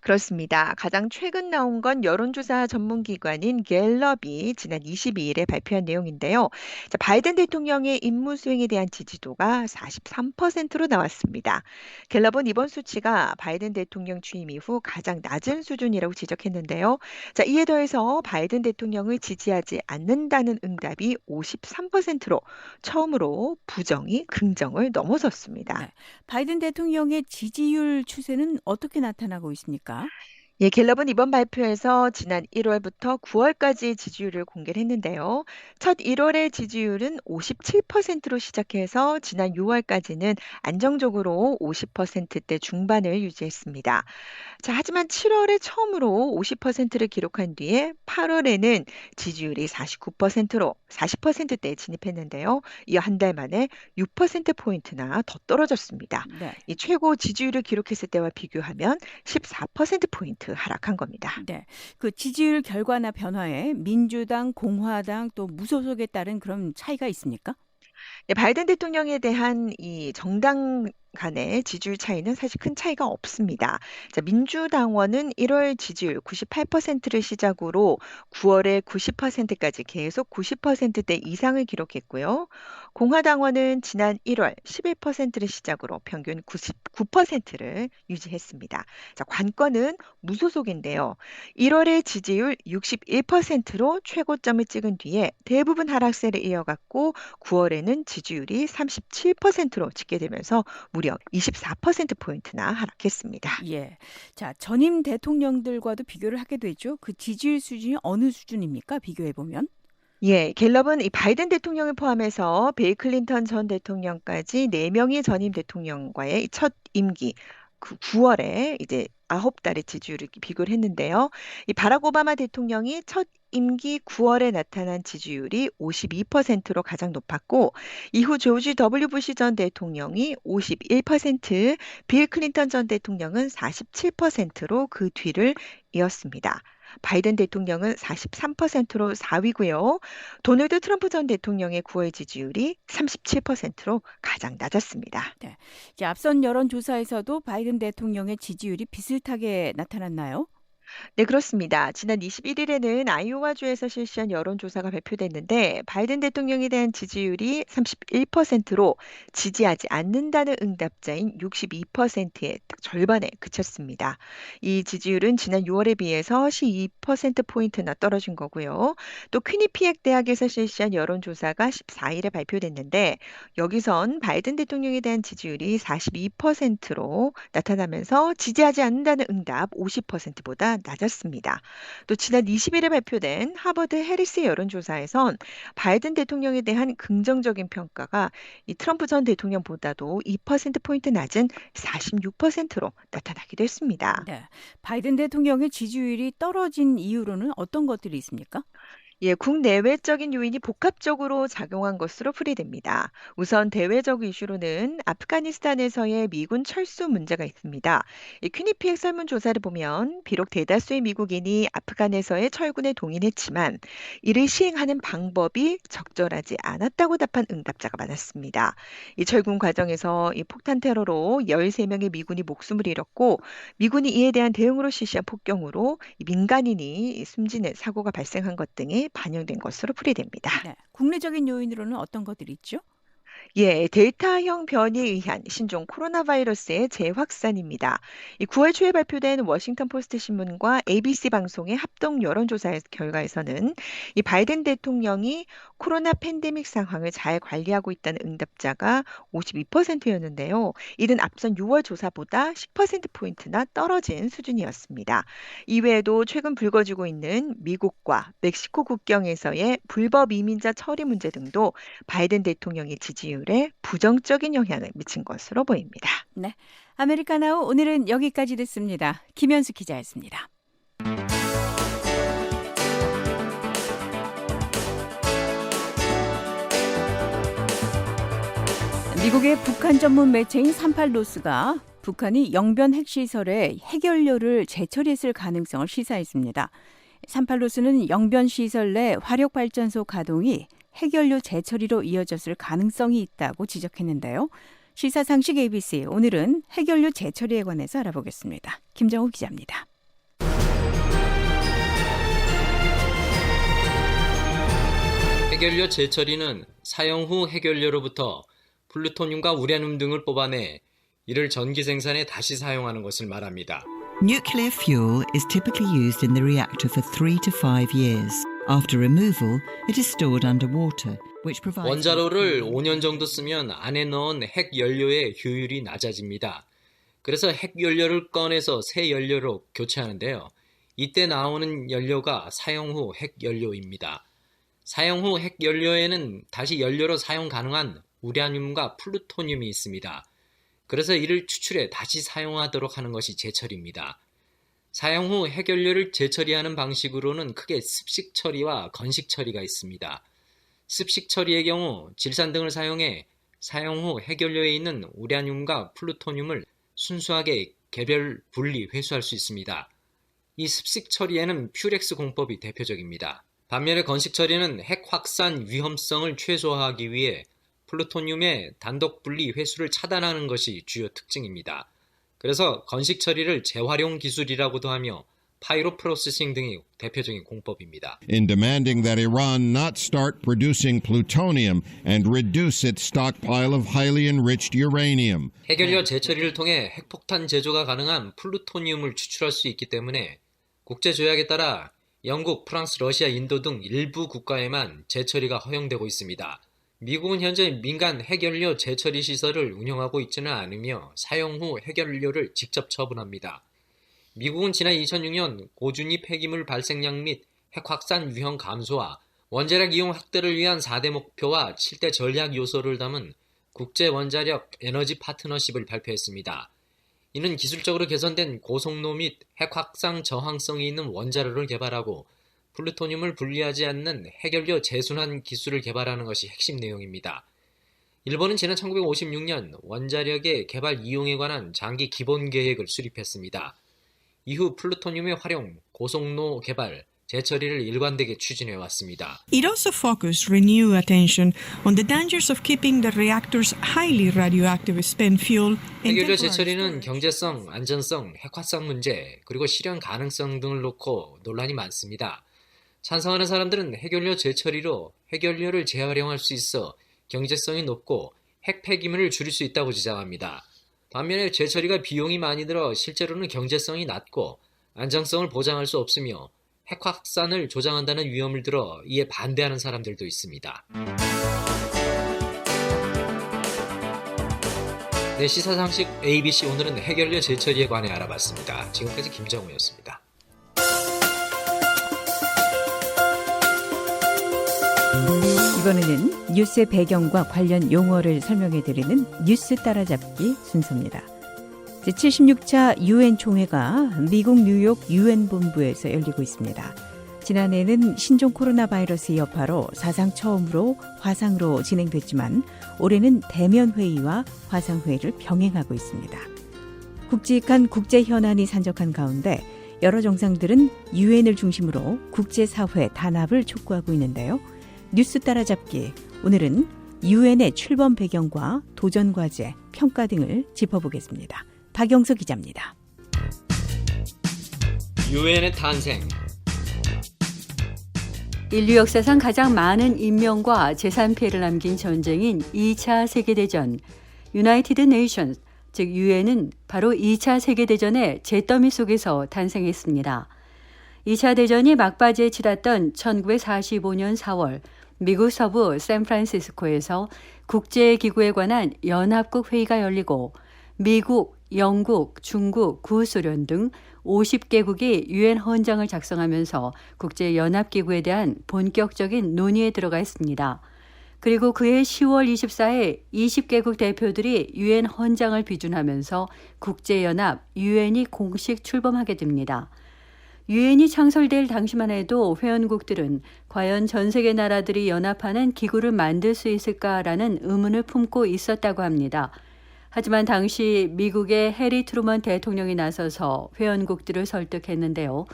그렇습니다. 가장 최근 나온 건 여론조사 전문기관인 갤럽이 지난 22일에 발표한 내용인데요. 자, 바이든 대통령의 임무 수행에 대한 지지도가 43%로 나왔습니다. 갤럽은 이번 수치가 바이든 대통령 취임 이후 가장 낮은 수준이라고 지적했는데요. 자, 이에 더해서 바이든 대통령을 지지하지 않는다는 응답이 53%로 처음으로 부정이 긍정을 넘어섰습니다. 네. 바이든 대통령의 지지율 추세는 어떻게 나타나고 있습니까? 예, 갤럽은 이번 발표에서 지난 1월부터 9월까지 지지율을 공개를 했는데요. 첫 1월의 지지율은 57%로 시작해서 지난 6월까지는 안정적으로 50%대 중반을 유지했습니다. 자, 하지만 7월에 처음으로 50%를 기록한 뒤에 8월에는 지지율이 49%로 40%대에 진입했는데요. 이 한 달 만에 6%포인트나 더 떨어졌습니다. 네. 이 최고 지지율을 기록했을 때와 비교하면 14%포인트 하락한 겁니다. 네. 그 지지율 결과나 변화에 민주당, 공화당 또 무소속에 따른 그런 차이가 있습니까? 네, 바이든 대통령에 대한 이 정당 간의 지지율 차이는 사실 큰 차이가 없습니다. 자, 민주당원은 1월 지지율 98%를 시작으로 9월에 90%까지 계속 90%대 이상을 기록했고요. 공화당원은 지난 1월 11%를 시작으로 평균 99%를 유지했습니다. 자, 관건은 무소속인데요. 1월의 지지율 61%로 최고점을 찍은 뒤에 대부분 하락세를 이어갔고 9월에는 지지율이 37%로 찍게 되면서 무려 24%포인트나 하락했습니다. 예. 자, 전임 대통령들과도 비교를 하게 되죠. 그 지지율 수준이 어느 수준입니까? 비교해 보면. 예, 갤럽은 이 바이든 대통령을 포함해서 빌 클린턴 전 대통령까지 4명의 전임 대통령과의 첫 임기 그 9월에 이제 9달의 지지율을 비교를 했는데요. 이 바락 오바마 대통령이 첫 임기 9월에 나타난 지지율이 52%로 가장 높았고 이후 조지 W 부시 전 대통령이 51%, 빌 클린턴 전 대통령은 47%로 그 뒤를 이었습니다. 바이든 대통령은 43%로 4위고요. 도널드 트럼프 전 대통령의 9월 지지율이 37%로 가장 낮았습니다. 네. 이제 앞선 여론조사에서도 바이든 대통령의 지지율이 비슷하게 나타났나요? 네, 그렇습니다. 지난 21일에는 아이오와주에서 실시한 여론조사가 발표됐는데 바이든 대통령에 대한 지지율이 31%로 지지하지 않는다는 응답자인 62%의 딱 절반에 그쳤습니다. 이 지지율은 지난 6월에 비해서 12%포인트나 떨어진 거고요. 또 퀴니피액 대학에서 실시한 여론조사가 14일에 발표됐는데 여기선 바이든 대통령에 대한 지지율이 42%로 나타나면서 지지하지 않는다는 응답 50%보다 낮았습니다. 또 지난 20일에 발표된 하버드 해리스 여론조사에선 바이든 대통령에 대한 긍정적인 평가가 이 트럼프 전 대통령보다도 2%포인트 낮은 46%로 나타나기도 했습니다. 네. 바이든 대통령의 지지율이 떨어진 이유로는 어떤 것들이 있습니까? 예, 국내외적인 요인이 복합적으로 작용한 것으로 풀이됩니다. 우선 대외적 이슈로는 아프가니스탄에서의 미군 철수 문제가 있습니다. 이 퀴니피엑 설문조사를 보면 비록 대다수의 미국인이 아프간에서의 철군에 동의했지만 이를 시행하는 방법이 적절하지 않았다고 답한 응답자가 많았습니다. 이 철군 과정에서 이 폭탄 테러로 13명의 미군이 목숨을 잃었고 미군이 이에 대한 대응으로 실시한 폭격으로 이 민간인이 숨지는 사고가 발생한 것 등이 반영된 것으로 풀이됩니다. 네. 국내적인 요인으로는 어떤 것들이 있죠? 예, 델타형 변이에 의한 신종 코로나 바이러스의 재확산입니다. 이 9월 초에 발표된 워싱턴 포스트 신문과 ABC 방송의 합동 여론조사 결과에서는 이 바이든 대통령이 코로나 팬데믹 상황을 잘 관리하고 있다는 응답자가 52%였는데요. 이는 앞선 6월 조사보다 10%포인트나 떨어진 수준이었습니다. 이외에도 최근 불거지고 있는 미국과 멕시코 국경에서의 불법 이민자 처리 문제 등도 바이든 대통령의 지지율에 부정적인 영향을 미친 것으로 보입니다. 네. 아메리카나우 오늘은 여기까지 듣습니다. 김현수 기자였습니다. 미국의 북한 전문 매체인 38노스가 북한이 영변 핵시설에 핵연료를 재처리했을 가능성을 시사했습니다. 38노스는 영변 시설 내 화력발전소 가동이 핵연료 재처리로 이어졌을 가능성이 있다고 지적했는데요. 시사상식 ABC, 오늘은 핵연료 재처리에 관해서 알아보겠습니다. 김정우 기자입니다. 핵연료 재처리는 사용 후 핵연료로부터 플루토늄과 우라늄 등을 뽑아내 이를 전기 생산에 다시 사용하는 것을 말합니다. Nuclear fuel is typically used in the reactor for 3 to 5 years. After removal, it is stored underwater, which provides 원자로를 5년 정도 쓰면 안에 넣은 핵연료의 효율이 낮아집니다. 그래서 핵연료를 꺼내서 새 연료로 교체하는데요. 이때 나오는 연료가 사용 후 핵연료입니다. 사용 후 핵연료에는 다시 연료로 사용 가능한 우라늄과 플루토늄이 있습니다. 그래서 이를 추출해 다시 사용하도록 하는 것이 재처리입니다. 사용 후 핵연료를 재처리하는 방식으로는 크게 습식 처리와 건식 처리가 있습니다. 습식 처리의 경우 질산 등을 사용해 사용 후 핵연료에 있는 우라늄과 플루토늄을 순수하게 개별 분리 회수할 수 있습니다. 이 습식 처리에는 퓨렉스 공법이 대표적입니다. 반면에 건식 처리는 핵 확산 위험성을 최소화하기 위해 플루토늄의 단독 분리 회수를 차단하는 것이 주요 특징입니다. 그래서 건식 처리를 재활용 기술이라고도 하며 파이로 프로세싱 등이 대표적인 공법입니다. In demanding that Iran not start producing plutonium and reduce its stockpile of highly enriched uranium. 핵연료 재처리를 통해 핵폭탄 제조가 가능한 플루토늄을 추출할 수 있기 때문에 국제조약에 따라 영국, 프랑스, 러시아, 인도 등 일부 국가에만 재처리가 허용되고 있습니다. 미국은 현재 민간 핵연료 재처리 시설을 운영하고 있지는 않으며 사용 후 핵연료를 직접 처분합니다. 미국은 지난 2006년 고준위 폐기물 발생량 및 핵 확산 위험 감소와 원자력 이용 확대를 위한 4대 목표와 7대 전략 요소를 담은 국제 원자력 에너지 파트너십을 발표했습니다. 이는 기술적으로 개선된 고속로 및 핵 확산 저항성이 있는 원자로를 개발하고 플루토늄을 분리하지 않는 핵연료 재순환 기술을 개발하는 것이 핵심 내용입니다. 일본은 지난 1956년 원자력의 개발 이용에 관한 장기 기본 계획을 수립했습니다. 이후 플루토늄의 활용, 고속로 개발, 재처리를 일관되게 추진해 왔습니다. It also focused renewed attention on the dangers of keeping the reactor's highly radioactive spent fuel. 핵연료 재처리는 경제성, 안전성, 핵 확산 문제, 그리고 실현 가능성 등을 놓고 논란이 많습니다. 찬성하는 사람들은 핵연료 재처리로 핵연료를 재활용할 수 있어 경제성이 높고 핵 폐기물을 줄일 수 있다고 주장합니다. 반면에 재처리가 비용이 많이 들어 실제로는 경제성이 낮고 안정성을 보장할 수 없으며 핵 확산을 조장한다는 위험을 들어 이에 반대하는 사람들도 있습니다. 네, 시사상식 ABC 오늘은 핵연료 재처리에 관해 알아봤습니다. 지금까지 김정우였습니다. 이번에는 뉴스의 배경과 관련 용어를 설명해드리는 뉴스 따라잡기 순서입니다. 제76차 유엔 총회가 미국 뉴욕 유엔 본부에서 열리고 있습니다. 지난해에는 신종 코로나 바이러스 여파로 사상 처음으로 화상으로 진행됐지만 올해는 대면 회의와 화상 회의를 병행하고 있습니다. 굵직한 국제 현안이 산적한 가운데 여러 정상들은 유엔을 중심으로 국제사회 단합을 촉구하고 있는데요. 뉴스 따라잡기, 오늘은 유엔의 출범 배경과 도전 과제, 평가 등을 짚어보겠습니다. 박영서 기자입니다. 유엔의 탄생. 인류 역사상 가장 많은 인명과 재산 피해를 남긴 전쟁인 2차 세계대전, 유나이티드 네이션스, 즉 유엔은 바로 2차 세계대전의 잿더미 속에서 탄생했습니다. 2차 대전이 막바지에 치닫던 1945년 4월 미국 서부 샌프란시스코에서 국제기구에 관한 연합국 회의가 열리고 미국, 영국, 중국, 구소련 등 50개국이 유엔 헌장을 작성하면서 국제연합기구에 대한 본격적인 논의에 들어가 있습니다. 그리고 그해 10월 24일 20개국 대표들이 유엔 헌장을 비준하면서 국제연합 유엔이 공식 출범하게 됩니다. 유엔이 창설될 당시만 해도 회원국들은 과연 전 세계 나라들이 연합하는 기구를 만들 수 있을까라는 의문을 품고 있었다고 합니다. 하지만 당시 미국의 해리 트루먼 대통령이 나서서 회원국들을 설득했는데요.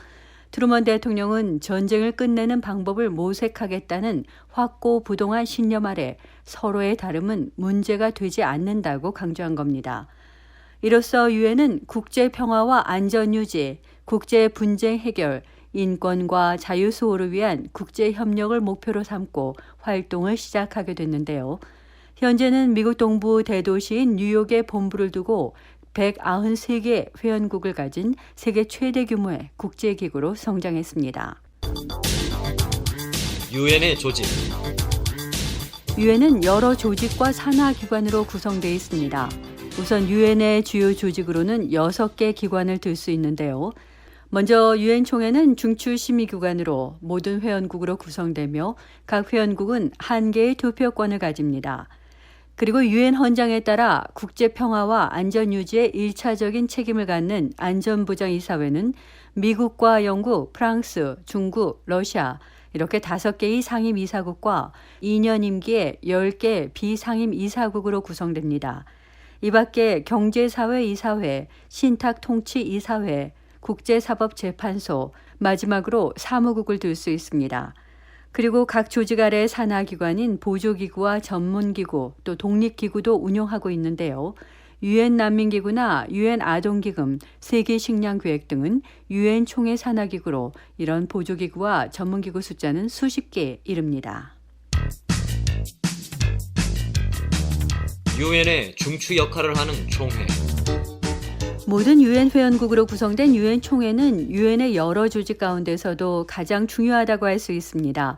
트루먼 대통령은 전쟁을 끝내는 방법을 모색하겠다는 확고부동한 신념 아래 서로의 다름은 문제가 되지 않는다고 강조한 겁니다. 이로써 유엔은 국제 평화와 안전 유지, 국제 분쟁 해결, 인권과 자유 수호를 위한 국제 협력을 목표로 삼고 활동을 시작하게 됐는데요. 현재는 미국 동부 대도시인 뉴욕에 본부를 두고 193개 회원국을 가진 세계 최대 규모의 국제기구로 성장했습니다. 유엔의 조직. 유엔은 여러 조직과 산하기관으로 구성되어 있습니다. 우선 유엔의 주요 조직으로는 6개 기관을 들 수 있는데요. 먼저 유엔 총회는 중추심의기관으로 모든 회원국으로 구성되며 각 회원국은 1개의 투표권을 가집니다. 그리고 유엔 헌장에 따라 국제 평화와 안전 유지에 1차적인 책임을 갖는 안전보장이사회는 미국과 영국, 프랑스, 중국, 러시아 이렇게 5개의 상임이사국과 2년 임기에 10개 비상임이사국으로 구성됩니다. 이 밖에 경제사회이사회, 신탁통치이사회, 국제사법재판소, 마지막으로 사무국을 들 수 있습니다. 그리고 각 조직 아래의 산하기관인 보조기구와 전문기구 또 독립기구도 운영하고 있는데요. 유엔 난민기구나 유엔 아동기금, 세계식량계획 등은 유엔 총회 산하기구로 이런 보조기구와 전문기구 숫자는 수십 개에 이릅니다. 유엔의 중추 역할을 하는 총회. 모든 유엔 회원국으로 구성된 유엔 총회는 유엔의 여러 조직 가운데서도 가장 중요하다고 할 수 있습니다.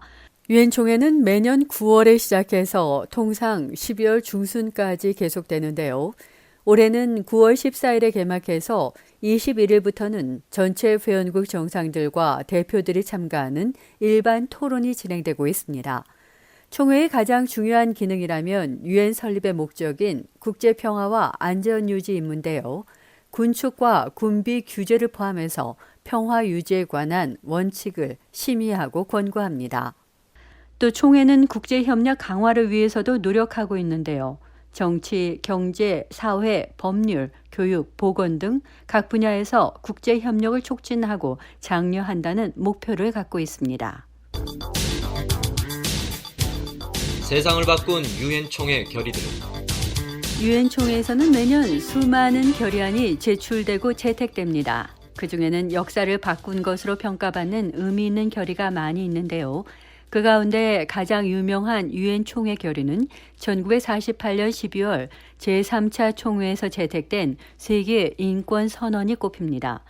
유엔 총회는 매년 9월에 시작해서 통상 12월 중순까지 계속되는데요. 올해는 9월 14일에 개막해서 21일부터는 전체 회원국 정상들과 대표들이 참가하는 일반 토론이 진행되고 있습니다. 총회의 가장 중요한 기능이라면 유엔 설립의 목적인 국제 평화와 안전 유지 임무인데요. 군축과 군비 규제를 포함해서 평화 유지에 관한 원칙을 심의하고 권고합니다. 또 총회는 국제 협력 강화를 위해서도 노력하고 있는데요. 정치, 경제, 사회, 법률, 교육, 보건 등 각 분야에서 국제 협력을 촉진하고 장려한다는 목표를 갖고 있습니다. 세상을 바꾼 유엔 총회 결의들. 유엔 총회에서는 매년 수많은 결의안이 제출되고 채택됩니다. 그중에는 역사를 바꾼 것으로 평가받는 의미 있는 결의가 많이 있는데요. 그 가운데 가장 유명한 유엔 총회 결의는 1948년 12월 제3차 총회에서 채택된 세계 인권 선언이 꼽힙니다.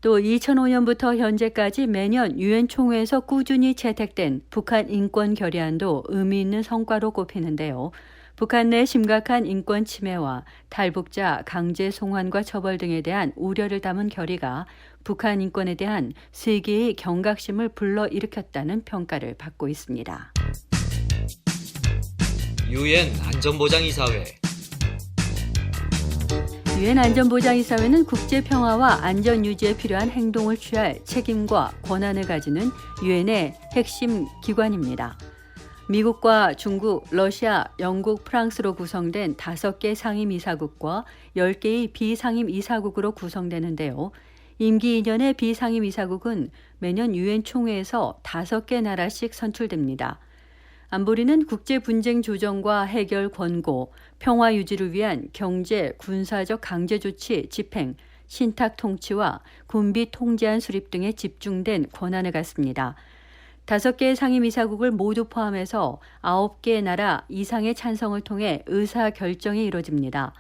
또 2005년부터 현재까지 매년 유엔 총회에서 꾸준히 채택된 북한 인권 결의안도 의미 있는 성과로 꼽히는데요. 북한 내 심각한 인권 침해와 탈북자 강제 송환과 처벌 등에 대한 우려를 담은 결의가 북한 인권에 대한 세계의 경각심을 불러일으켰다는 평가를 받고 있습니다. 유엔 안전보장이사회. 유엔 안전보장이사회는 국제 평화와 안전 유지에 필요한 행동을 취할 책임과 권한을 가지는 유엔의 핵심 기관입니다. 미국과 중국, 러시아, 영국, 프랑스로 구성된 5개 상임이사국과 10개의 비상임이사국으로 구성되는데요. 임기 2년의 비상임이사국은 매년 유엔 총회에서 5개 나라씩 선출됩니다. 안보리는 국제 분쟁 조정과 해결 권고, 평화 유지를 위한 경제, 군사적 강제 조치 집행, 신탁 통치와 군비 통제안 수립 등에 집중된 권한을 갖습니다. 5개의 상임이사국을 모두 포함해서 9개 나라 이상의 찬성을 통해 의사 결정이 이루어집니다.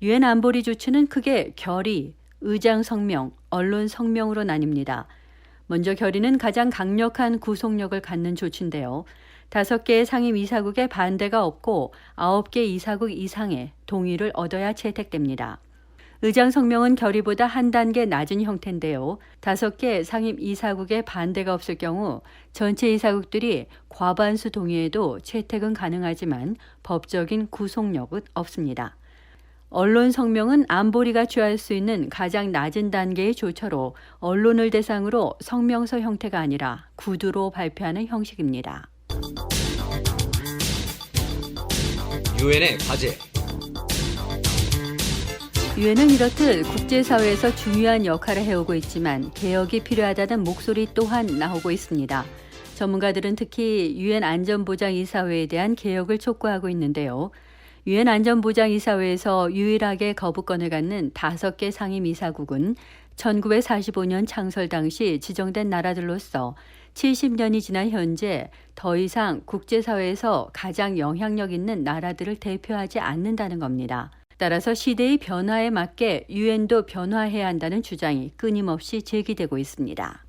유엔 안보리 조치는 크게 결의, 의장 성명, 언론 성명으로 나뉩니다. 먼저 결의는 가장 강력한 구속력을 갖는 조치인데요. 5개의 상임이사국의 반대가 없고 9개 이사국 이상의 동의를 얻어야 채택됩니다. 의장 성명은 결의보다 한 단계 낮은 형태인데요. 5개 상임 이사국의 반대가 없을 경우 전체 이사국들이 과반수 동의에도 채택은 가능하지만 법적인 구속력은 없습니다. 언론 성명은 안보리가 취할 수 있는 가장 낮은 단계의 조처로 언론을 대상으로 성명서 형태가 아니라 구두로 발표하는 형식입니다. 유엔의 과제. 유엔은 이렇듯 국제사회에서 중요한 역할을 해오고 있지만 개혁이 필요하다는 목소리 또한 나오고 있습니다. 전문가들은 특히 유엔 안전보장이사회에 대한 개혁을 촉구하고 있는데요. 유엔 안전보장이사회에서 유일하게 거부권을 갖는 5개 상임이사국은 1945년 창설 당시 지정된 나라들로서 70년이 지난 현재 더 이상 국제사회에서 가장 영향력 있는 나라들을 대표하지 않는다는 겁니다. 따라서 시대의 변화에 맞게 유엔도 변화해야 한다는 주장이 끊임없이 제기되고 있습니다.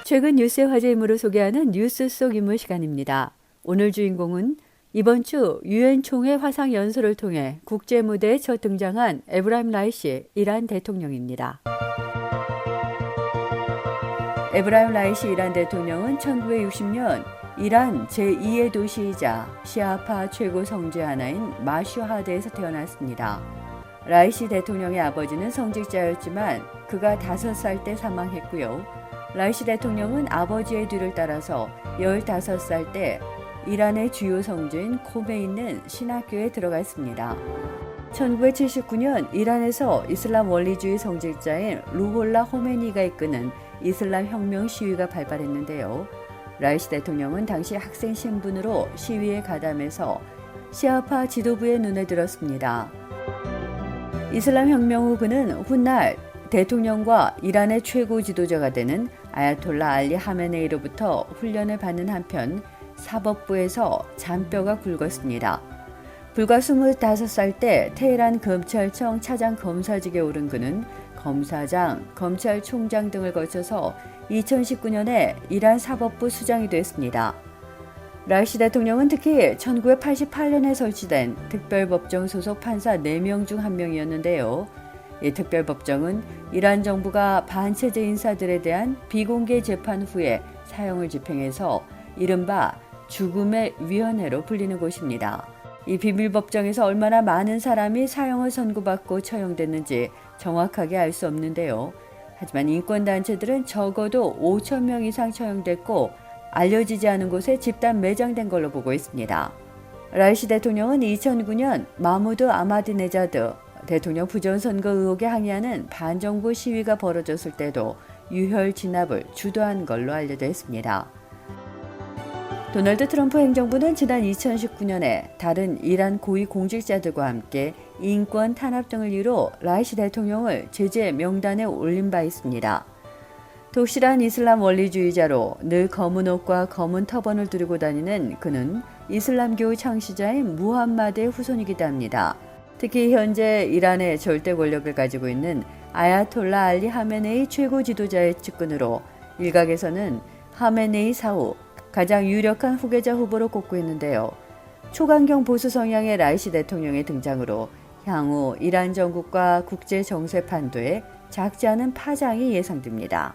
최근 뉴스의 화제 인물을 소개하는 뉴스 속 인물 시간입니다. 오늘 주인공은 이번 주 유엔 총회 화상 연설을 통해 국제 무대에 첫 등장한 에브라임 라이시 이란 대통령입니다. 에브라임 라이시 이란 대통령은 1960년 이란 제2의 도시이자 시아파 최고 성지 하나인 마슈하드에서 태어났습니다. 라이시 대통령의 아버지는 성직자였지만 그가 5살 때 사망했고요. 라이시 대통령은 아버지의 뒤를 따라서 15살 때 이란의 주요 성지인 콤에 있는 신학교에 들어갔습니다. 1979년 이란에서 이슬람 원리주의 성직자인 루홀라 호메니가 이끄는 이슬람 혁명 시위가 발발했는데요. 라이시 대통령은 당시 학생 신분으로 시위에 가담해서 시아파 지도부의 눈에 들었습니다. 이슬람 혁명 후 그는 훗날 대통령과 이란의 최고 지도자가 되는 아야톨라 알리 하메네이로부터 훈련을 받는 한편 사법부에서 잔뼈가 굵었습니다. 불과 25살 때 테헤란 검찰청 차장 검사직에 오른 그는 검사장, 검찰총장 등을 거쳐서 2019년에 이란 사법부 수장이 됐습니다. 라이시 대통령은 특히 1988년에 설치된 특별법정 소속 판사 4명 중 1명이었는데요. 이 특별법정은 이란 정부가 반체제 인사들에 대한 비공개 재판 후에 사형을 집행해서 이른바 죽음의 위원회로 불리는 곳입니다. 이 비밀법정에서 얼마나 많은 사람이 사형을 선고받고 처형됐는지 정확하게 알 수 없는데요. 하지만 인권단체들은 적어도 5천 명 이상 처형됐고 알려지지 않은 곳에 집단 매장된 걸로 보고 있습니다. 라이시 대통령은 2009년 마무드 아마디네자드 대통령 부정선거 의혹에 항의하는 반정부 시위가 벌어졌을 때도 유혈 진압을 주도한 걸로 알려져 있습니다. 도널드 트럼프 행정부는 지난 2019년에 다른 이란 고위 공직자들과 함께 인권 탄압 등을 이유로 라이시 대통령을 제재 명단에 올린 바 있습니다. 독실한 이슬람 원리주의자로 늘 검은 옷과 검은 터번을 두르고 다니는 그는 이슬람교 창시자인 무함마드의 후손이기도 합니다. 특히 현재 이란의 절대 권력을 가지고 있는 아야톨라 알리 하메네이 최고 지도자의 측근으로 일각에서는 하메네이 사후 가장 유력한 후계자 후보로 꼽고 있는데요. 초강경 보수 성향의 라이시 대통령의 등장으로 향후 이란 정국과 국제 정세 판도에 작지 않은 파장이 예상됩니다.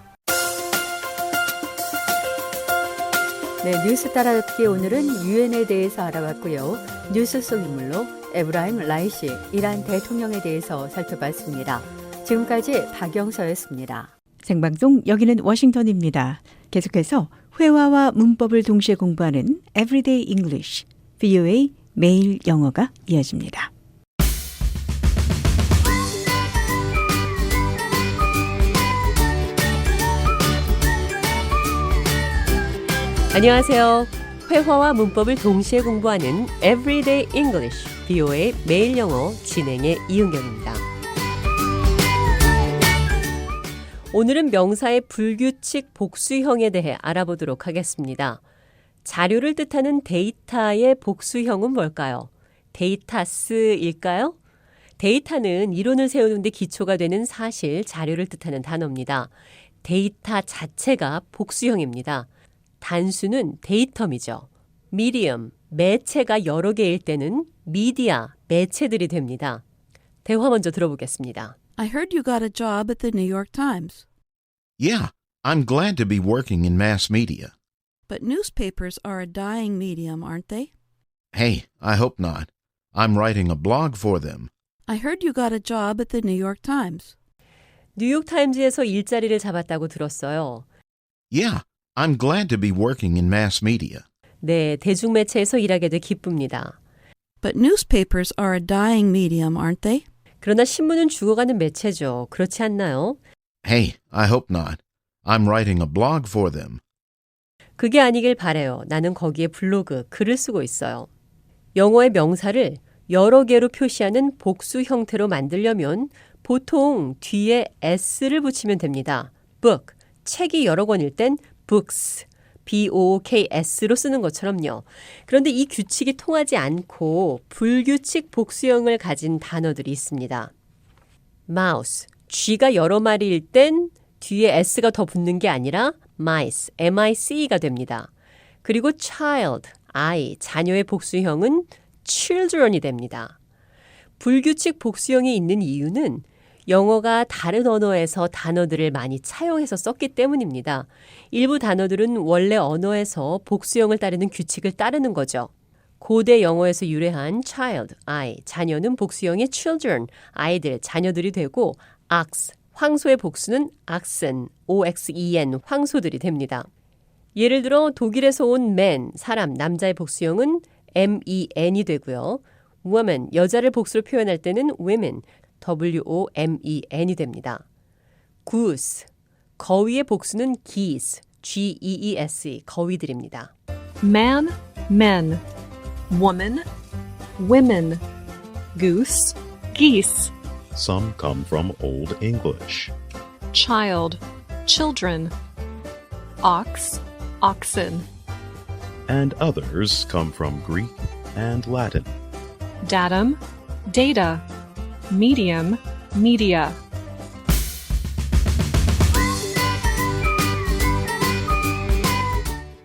네, 뉴스 따라듣기 오늘은 유엔에 대해서 알아봤고요. 뉴스 속 인물로 에브라임 라이시 이란 대통령에 대해서 살펴봤습니다. 지금까지 박영서였습니다. 생방송 여기는 워싱턴입니다. 계속해서 회화와 문법을 동시에 공부하는 Everyday English, VOA 매일 영어가 이어집니다. 안녕하세요. 회화와 문법을 동시에 공부하는 Everyday English, VOA 매일 영어 진행의 이은경입니다. 오늘은 명사의 불규칙 복수형에 대해 알아보도록 하겠습니다. 자료를 뜻하는 데이터의 복수형은 뭘까요? 데이터스일까요? 데이터는 이론을 세우는 데 기초가 되는 사실, 자료를 뜻하는 단어입니다. 데이터 자체가 복수형입니다. 단수는 데이텀이죠. 미디엄, 매체가 여러 개일 때는 미디어, 매체들이 됩니다. 대화 먼저 들어보겠습니다. I heard you got a job at the New York Times. Yeah, I'm glad to be working in mass media. But newspapers are a dying medium, aren't they? Hey, I hope not. I'm writing a blog for them. I heard you got a job at the New York Times. 뉴욕타임즈에서 일자리를 잡았다고 들었어요. Yeah, I'm glad to be working in mass media. 네, 대중매체에서 일하게 돼 기쁩니다. But newspapers are a dying medium, aren't they? 그러나 신문은 죽어가는 매체죠. 그렇지 않나요? Hey, I hope not. I'm writing a blog for them. 그게 아니길 바래요. 나는 거기에 블로그, 글을 쓰고 있어요. 영어의 명사를 여러 개로 표시하는 복수 형태로 만들려면 보통 뒤에 s를 붙이면 됩니다. book, 책이 여러 권일 땐 books, BOOKS로 쓰는 것처럼요. 그런데 이 규칙이 통하지 않고 불규칙 복수형을 가진 단어들이 있습니다. mouse, 쥐가 여러 마리일 땐 뒤에 s가 더 붙는 게 아니라 mice, MICE가 됩니다. 그리고 child, 아이, 자녀의 복수형은 children이 됩니다. 불규칙 복수형이 있는 이유는 영어가 다른 언어에서 단어들을 많이 차용해서 썼기 때문입니다. 일부 단어들은 원래 언어에서 복수형을 따르는 규칙을 따르는 거죠. 고대 영어에서 유래한 child, 아이, 자녀는 복수형의 children, 아이들, 자녀들이 되고 ox, 황소의 복수는 oxen, OXEN, 황소들이 됩니다. 예를 들어 독일에서 온 man, 사람, 남자의 복수형은 MEN이 되고요. woman, 여자를 복수로 표현할 때는 women, WOMEN이 됩니다. goose, 거위의 복수는 geese, G-E-E-S, 거위들입니다. Man, men. Woman, women. Goose, geese. Some come from Old English. Child, children. Ox, oxen. And others come from Greek and Latin. Datum, data. Medium, media.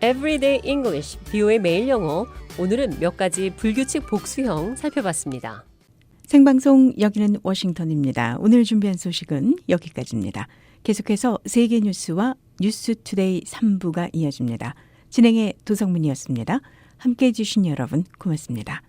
Everyday English, BO의 매일 영어. 오늘은 몇 가지 불규칙 복수형 살펴봤습니다. 생방송 여기는 워싱턴입니다. 오늘 준비한 소식은 여기까지입니다. 계속해서 세계 뉴스와 뉴스투데이 3부가 이어집니다. 진행의 도성문이었습니다. 함께해 주신 여러분 고맙습니다.